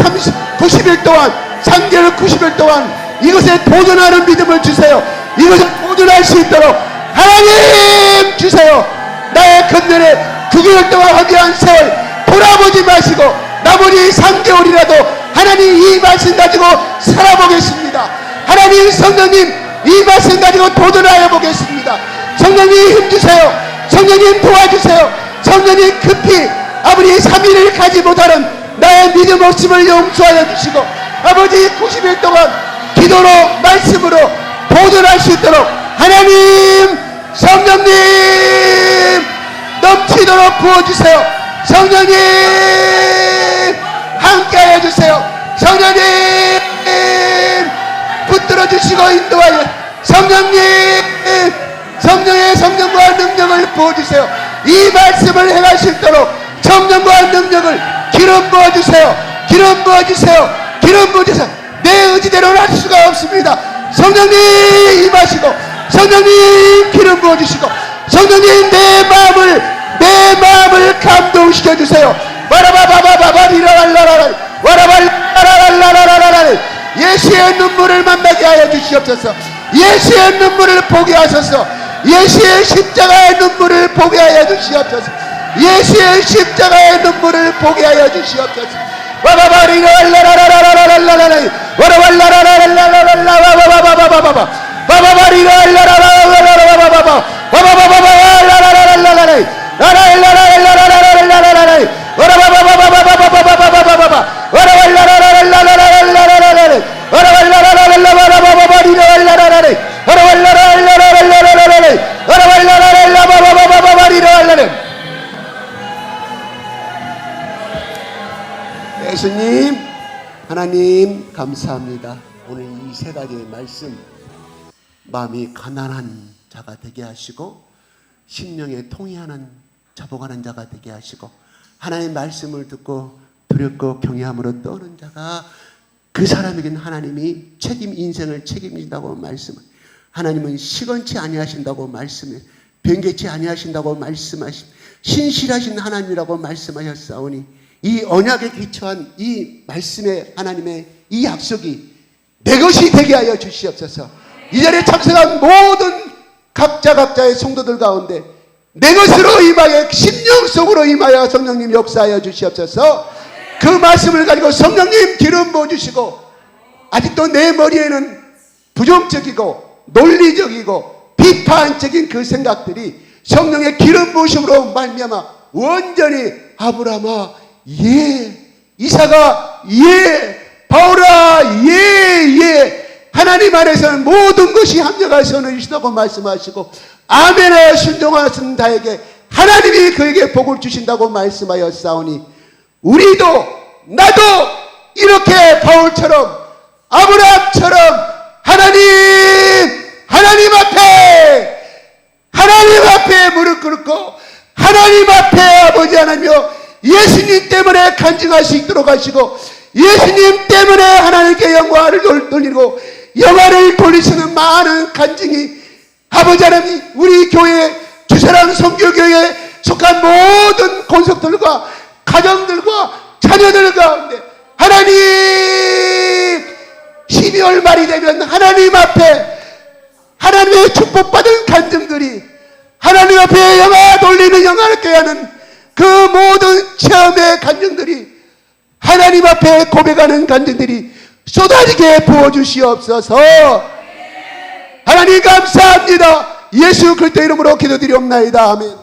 90일 동안, 3개월 90일 동안 이것에 도전하는 믿음을 주세요. 이것에 도전할 수 있도록 하나님 주세요. 나의 건면에 9개월 동안 허비한 세월 돌아보지 마시고 나머지 3개월이라도 하나님 이 말씀 가지고 살아보겠습니다. 하나님 성령님 이 말씀 가지고 도전하여 보겠습니다. 성령님 힘주세요. 성령님 도와주세요. 성령님 급히 아버지 3일을 가지 못하는 나의 믿음 없음을 용서하여 주시고 아버지 90일 동안 기도로 말씀으로 도전할 수 있도록 하나님 성령님 넘치도록 부어주세요. 성령님 함께하여 주세요. 성령님 붙들어 주시고 인도하여 성령님 성령의 성령과 능력을 부어주세요. 이 말씀을 행할 수 있도록 성령과 능력을 기름 부어주세요. 기름 부어주세요. 기름 부어주세요. 내 의지대로는 할 수가 없습니다. 성령님 임하시고 성령님 기름 부어주시고 성령님 내 마음을 감동시켜 주세요. 와라바바바바바리라랄라라 와라발라랄라라라라 예수의 눈물을 만나게 하여 주시옵소서. 예수의 눈물을 보게 하소서. 예수의 십자가의 눈물을 보게 하여 주시옵소서. 예수의 십자가의 눈물을 보게 하여 주시옵소서. 와바바리라랄라라라라라라라 와라발라라라라라라라라바바바바바바바바 와바바리라랄라라라라라라바바바 와바바바바라라라라라라 라라라라라라라라라라 와라바바바바바바바바바바바 와라발라라라라라라라라라 와라발라라라라라바바바바리라랄라라라 와라발라라라라라라라라 와라발라라라라바바바바리라랄라라. 예수님 하나님 감사합니다. 오늘 이 세 가지의 말씀 마음이 가난한 자가 되게 하시고 심령에 통회하는 자복하는 자가 되게 하시고 하나님의 말씀을 듣고 두렵고 경외함으로 떠는 자가 그 사람에게는 하나님이 인생을 책임진다고 말씀을 하나님은 시건치 아니하신다고 말씀해 변개치 아니하신다고 말씀하신 신실하신 하나님이라고 말씀하셨사오니 이 언약에 기초한 이 말씀의 하나님의 이 약속이 내 것이 되게 하여 주시옵소서. 이 자리에 참석한 모든 각자의 성도들 가운데 내 것으로 임하여 심령 속으로 임하여 성령님 역사하여 주시옵소서. 그 말씀을 가지고 성령님 기름 부어주시고 아직도 내 머리에는 부정적이고 논리적이고 비판적인 그 생각들이 성령의 기름 부으심으로 말미암아 완전히 아브라함아 예, 이사가 예, 바울아 예 하나님 안에서는 모든 것이 합력할 선이시다고 말씀하시고 아멘에 순종하신 자에게 하나님이 그에게 복을 주신다고 말씀하였사오니 우리도 나도 이렇게 바울처럼 아브라함처럼 하나님 앞에 무릎 꿇고 하나님 앞에 아버지 하나님이여 예수님 때문에 간증할 수 있도록 하시고 예수님 때문에 하나님께 영광을 돌리고 영광을 돌리시는 많은 간증이 아버지 하나님 우리 교회 주사랑 성교교회에 속한 모든 권속들과 가정들과 자녀들 가운데 하나님 12월 말이 되면 하나님 앞에 하나님의 축복받은 간증들이 하나님 앞에 영화 돌리는 영화를 꾀하는 그 모든 체험의 간증들이 하나님 앞에 고백하는 간증들이 쏟아지게 부어주시옵소서. 하나님 감사합니다. 예수 그리스도 이름으로 기도드리옵나이다. 아멘.